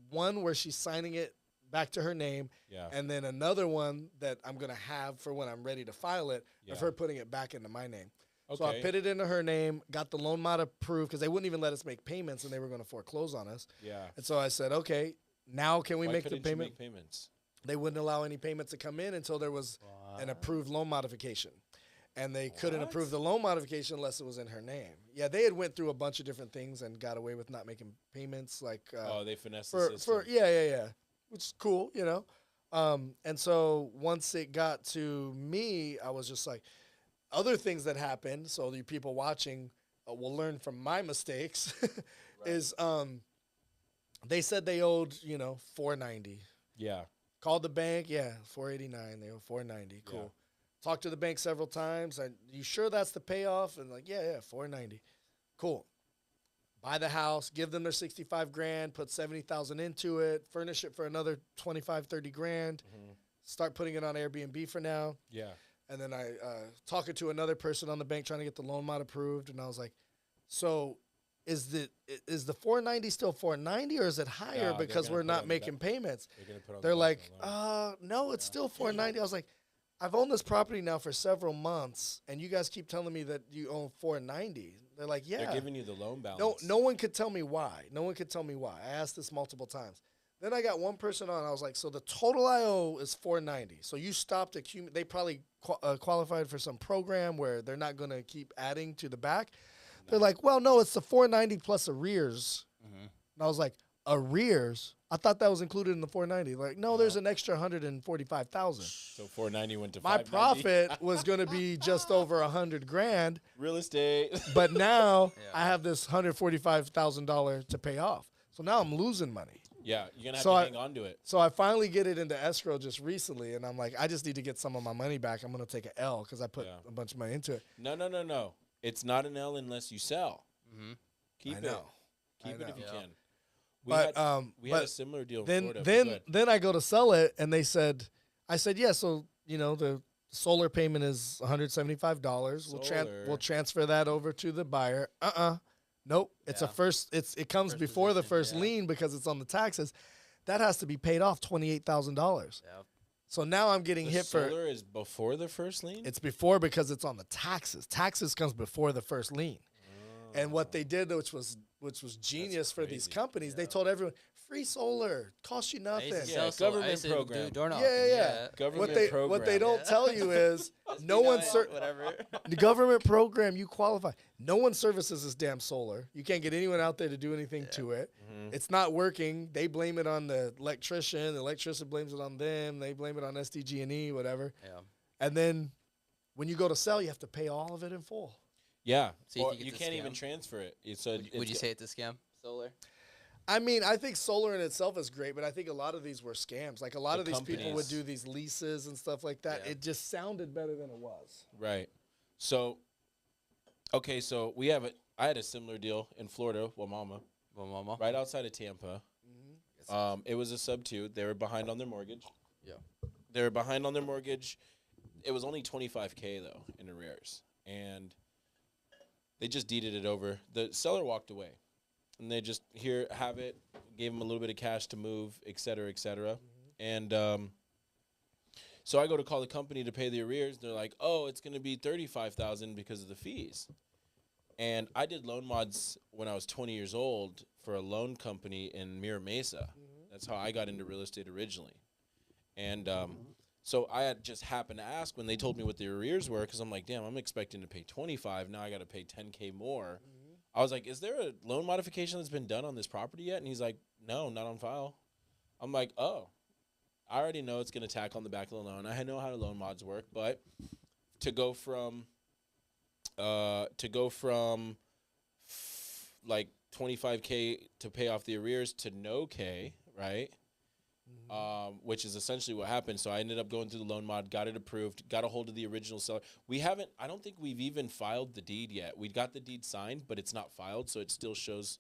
one where she's signing it back to her name, and then another one that I'm going to have for when I'm ready to file it of her putting it back into my name. Okay. So I put it into her name, got the loan mod approved because they wouldn't even let us make payments and they were going to foreclose on us. Yeah. And so I said, okay, now can we make the payment? Make payments? They wouldn't allow any payments to come in until there was an approved loan modification. And they couldn't approve the loan modification unless it was in her name. Yeah, they had went through a bunch of different things and got away with not making payments. Like they finessed the system. Yeah, which is cool, you know. And so once it got to me, I was just like, other things that happened. So the people watching will learn from my mistakes. Is they said they owed $490. Yeah. Called the bank. Yeah, $489. They owe $490. Cool. Yeah. Talked to the bank several times. You sure that's the payoff? And like, yeah, $490. Cool. Buy the house, give them their $65,000, put $70,000 into it, furnish it for another $25,000-$30,000. Mm-hmm. Start putting it on Airbnb for now. Yeah. And then I talking to another person on the bank trying to get the loan mod approved, and I was like, so is the $490 still $490 or is it higher because we're not making payments? They're like, no, it's still $490. I was like, I've owned this property now for several months, and you guys keep telling me that you own $490. They're like, yeah. They're giving you the loan balance. No one could tell me why. I asked this multiple times. Then I got one person on. I was like, so the total I owe is $490. So you stopped accumulating. They probably qualified for some program where they're not going to keep adding to the back. No. They're like, well, no, it's the $490 plus arrears. Mm-hmm. And I was like, arrears? I thought that was included in the $490. Like, no, there's an extra $145,000. So $490 went to $590. My profit was going to be just over $100,000. Real estate. But now I have this $145,000 to pay off. So now I'm losing money. Yeah, you're going to have to hang on to it. So I finally get it into escrow just recently, and I'm like, I just need to get some of my money back. I'm going to take an L because I put a bunch of money into it. No. It's not an L unless you sell. Mm-hmm. Keep it. Keep it if you can. We had a similar deal in Florida. Then I go to sell it, and I said, yeah, so, the solar payment is $175. We'll transfer that over to the buyer. Nope. It's it comes before the first lien because it's on the taxes. That has to be paid off $28,000. Yep. So now I'm getting hit for solar is before the first lien? It's before because it's on the taxes. Taxes comes before the first lien. And what they did, which was genius for these companies, they told everyone, free solar, costs you nothing. Government program. Yeah. Government program. What they don't tell you is the government program, you qualify. No one services this damn solar. You can't get anyone out there to do anything to it. Mm-hmm. It's not working. They blame it on the electrician. The electrician blames it on them. They blame it on SDG&E, whatever. Yeah. And then when you go to sell, you have to pay all of it in full. Yeah, so you can't even transfer it. Would you say it's a scam, solar? I mean, I think solar in itself is great, but I think a lot of these were scams. Like a lot of these people would do these leases and stuff like that. Yeah. It just sounded better than it was. Right. So, so I had a similar deal in Florida, Wamama, right outside of Tampa. Mm-hmm. It was a sub-2. They were behind on their mortgage. Yeah. They were behind on their mortgage. It was only $25,000 though in arrears, and they just deeded it over. The seller walked away, and they just have it, gave him a little bit of cash to move, et cetera, et cetera. Mm-hmm. And so I go to call the company to pay the arrears. They're like, oh, it's going to be $35,000 because of the fees. And I did loan mods when I was 20 years old for a loan company in Mira Mesa. Mm-hmm. That's how I got into real estate originally. And so I had just happened to ask when they told me what the arrears were, because I'm like, damn, I'm expecting to pay $25,000. Now I got to pay $10,000 more. Mm-hmm. I was like, is there a loan modification that's been done on this property yet? And he's like, no, not on file. I'm like, oh, I already know it's going to tack on the back of the loan. I know how the loan mods work, but to go from like $25,000 to pay off the arrears to no K, right? Which is essentially what happened. So I ended up going through the loan mod, got it approved, got a hold of the original seller. I don't think we've even filed the deed yet. We got the deed signed, but it's not filed, so it still shows.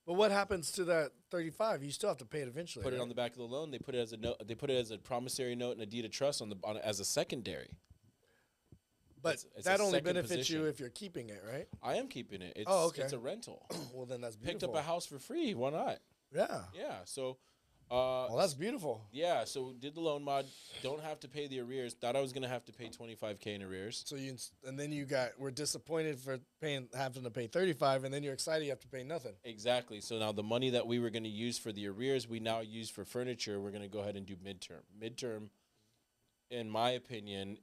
But what happens to that $35,000? You still have to pay it eventually. Put it on the back of the loan. They put it as a note. They put it as a promissory note and a deed of trust as a secondary. But it's that only benefits you if you're keeping it, right? I am keeping it. It's, okay. It's a rental. Well, then that's beautiful. Picked up a house for free. Why not? Yeah. Yeah. So Well, that's beautiful. Yeah, so did the loan mod. Don't have to pay the arrears. Thought I was gonna have to pay $25K in arrears. So and then we're disappointed for having to pay 35, and then you're excited you have to pay nothing. Exactly. So now the money that we were gonna use for the arrears, we now use for furniture. We're gonna go ahead and do midterm. Midterm, in my opinion,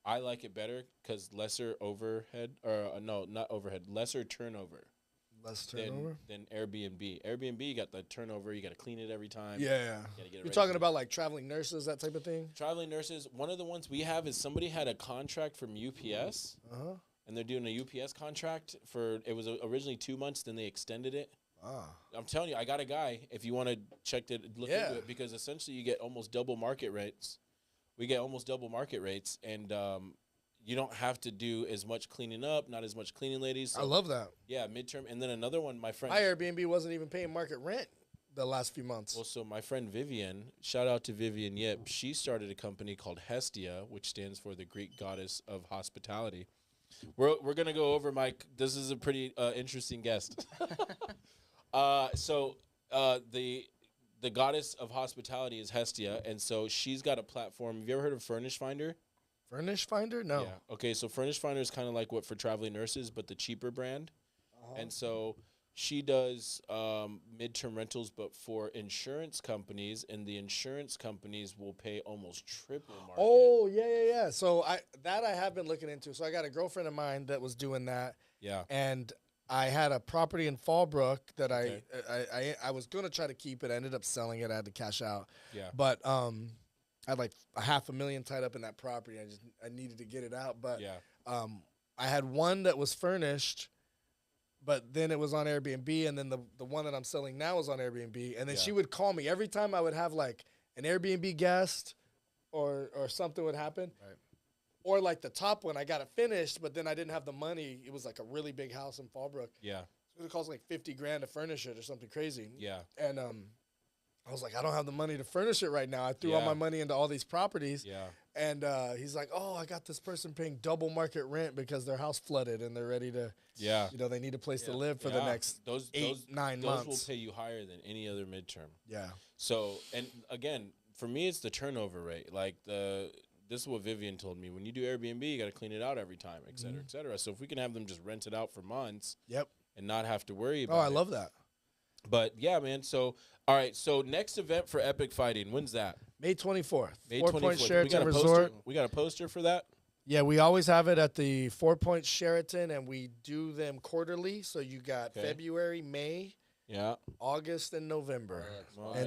I like it better because lesser overhead, or no, not overhead, lesser turnover. Less turnover than Airbnb. Airbnb, you got the turnover. You got to clean it every time. Yeah. You're talking about like traveling nurses, that type of thing? Traveling nurses. One of the ones we have is somebody had a contract from UPS, and they're doing a UPS contract it was originally 2 months, then they extended it. I'm telling you, I got a guy, if you want to look into it, because essentially you get almost double market rates. We get almost double market rates, and you don't have to do as much cleaning up, not as much cleaning ladies. So I love that. Yeah, midterm. And then another one, my friend. My Airbnb wasn't even paying market rent the last few months. Well, so my friend Vivian, shout out to Vivian Yip, she started a company called Hestia, which stands for the Greek goddess of hospitality. We're going to go over, Mike. This is a pretty interesting guest. So the goddess of hospitality is Hestia, and so she's got a platform. Have you ever heard of Furnish Finder? Furnish Finder? No. Yeah. Okay, so Furnish Finder is kind of like what for traveling nurses, but the cheaper brand. And so she does midterm rentals, but for insurance companies, and the insurance companies will pay almost triple market. Oh, yeah. So I have been looking into. So I got a girlfriend of mine that was doing that. Yeah. And I had a property in Fallbrook that I was going to try to keep it. I ended up selling it. I had to cash out. Yeah. But I had like $500,000 tied up in that property. I needed to get it out. But I had one that was furnished, but then it was on Airbnb, and then the one that I'm selling now is on Airbnb. And then she would call me every time I would have like an Airbnb guest or something would happen. Right. Or like the top one, I got it finished, but then I didn't have the money. It was like a really big house in Fallbrook. Yeah. It cost like $50,000 to furnish it or something crazy. Yeah. And I was like, I don't have the money to furnish it right now. I threw all my money into all these properties. Yeah. And he's like, oh, I got this person paying double market rent because their house flooded and they're ready to, they need a place to live for the next 9 months. Those will pay you higher than any other midterm. Yeah. So, and again, for me, it's the turnover rate. Like this is what Vivian told me. When you do Airbnb, you got to clean it out every time, et cetera, et cetera. So if we can have them just rent it out for months and not have to worry about it. Oh, I love that. But yeah, man. So, all right. So next event for Epic Fighting, when's that? May 24th. May 4 24th. Point Sheraton Resort. Poster. We got a poster for that? Yeah, we always have it at the 4 Point Sheraton, and we do them quarterly. So you got February, May, August, and November.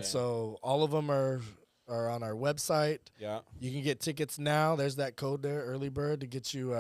So all of them are on our website. Yeah. You can get tickets now. There's that code there, early bird, to get you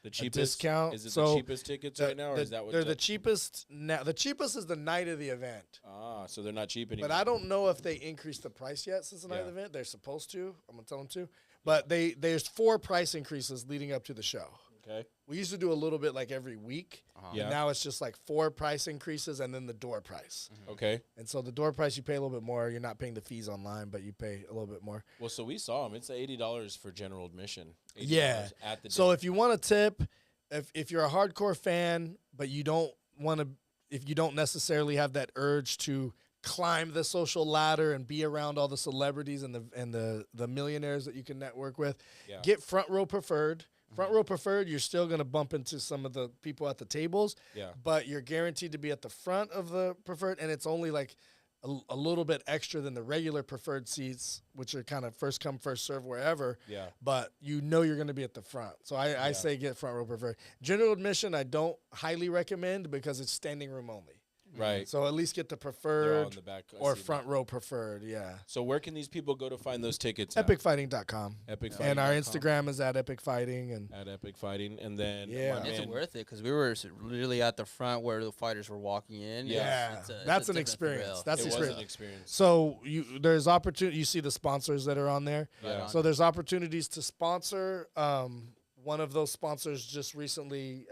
the cheapest discount. Is it the cheapest tickets right now, or is that what they're the cheapest now? The cheapest is the night of the event. Ah, so they're not cheap anymore. But I don't know if they increased the price yet since the night of the event. They're supposed to. I'm gonna tell them to. But there's 4 price increases leading up to the show. Okay. We used to do a little bit like every week. And now it's just like 4 price increases and then the door price. Okay. And so the door price, you pay a little bit more. You're not paying the fees online, but you pay a little bit more. Well, so we saw them. It's $80 for general admission. $80 at the so if you want a tip, if you're a hardcore fan, but you don't want to, if you don't necessarily have that urge to climb the social ladder and be around all the celebrities and the millionaires that you can network with, get front row preferred. Front row preferred, you're still going to bump into some of the people at the tables, but you're guaranteed to be at the front of the preferred, and it's only like a little bit extra than the regular preferred seats, which are kind of first come, first serve wherever, but you know you're going to be at the front. So I say get front row preferred. General admission, I don't highly recommend because it's standing room only. Right. So at least get the preferred or front row preferred, So where can these people go to find those tickets? EpicFighting.com. EpicFighting. And our Instagram is at Epic Fighting. And at Epic Fighting. And then it's worth it because we were really at the front where the fighters were walking in. That's an experience. That's an experience. So there's opportunity. You see the sponsors that are on there. So there's opportunities to sponsor. One of those sponsors just recently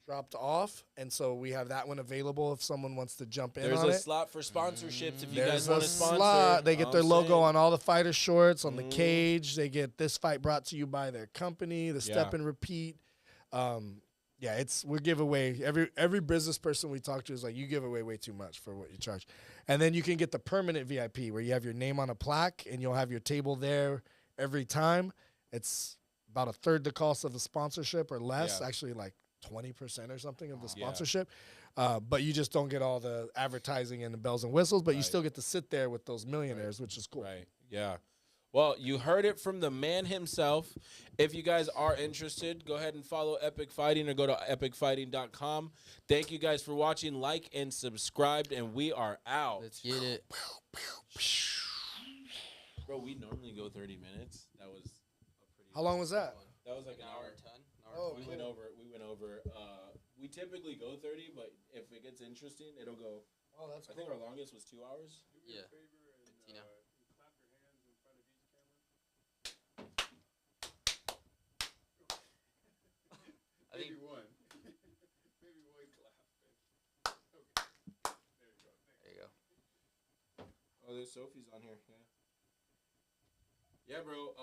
dropped off, and so we have that one available if someone wants to jump in on it. There's a slot for sponsorships if you guys want to sponsor. Slot. They get their logo on all the fighter shorts, on the cage. They get this fight brought to you by their company, the step and repeat. Yeah, we give away every business person we talk to is like, you give away way too much for what you charge. And then you can get the permanent VIP where you have your name on a plaque and you'll have your table there every time. It's about a third the cost of the sponsorship or less, Yeah. actually like 20% or something of the Yeah. sponsorship. But you just don't get all the advertising and the bells and whistles, but you Right. still get to sit there with those millionaires, which is cool. Right. Yeah. Well, you heard it from the man himself. If you guys are interested, go ahead and follow Epic Fighting or go to epicfighting.com. Thank you guys for watching. Like and subscribe, and we are out. Let's get it. Bro, we normally go 30 minutes. That was a pretty. How long was that? That was like an hour. 10. Oh, We went over. We typically go 30, but if it gets interesting, it'll go. Oh, that's I think our longest was 2 hours. Yeah. Tina. I think one. Maybe one clap. there you go. Oh, there's Sophie's on here. Yeah. Yeah, bro.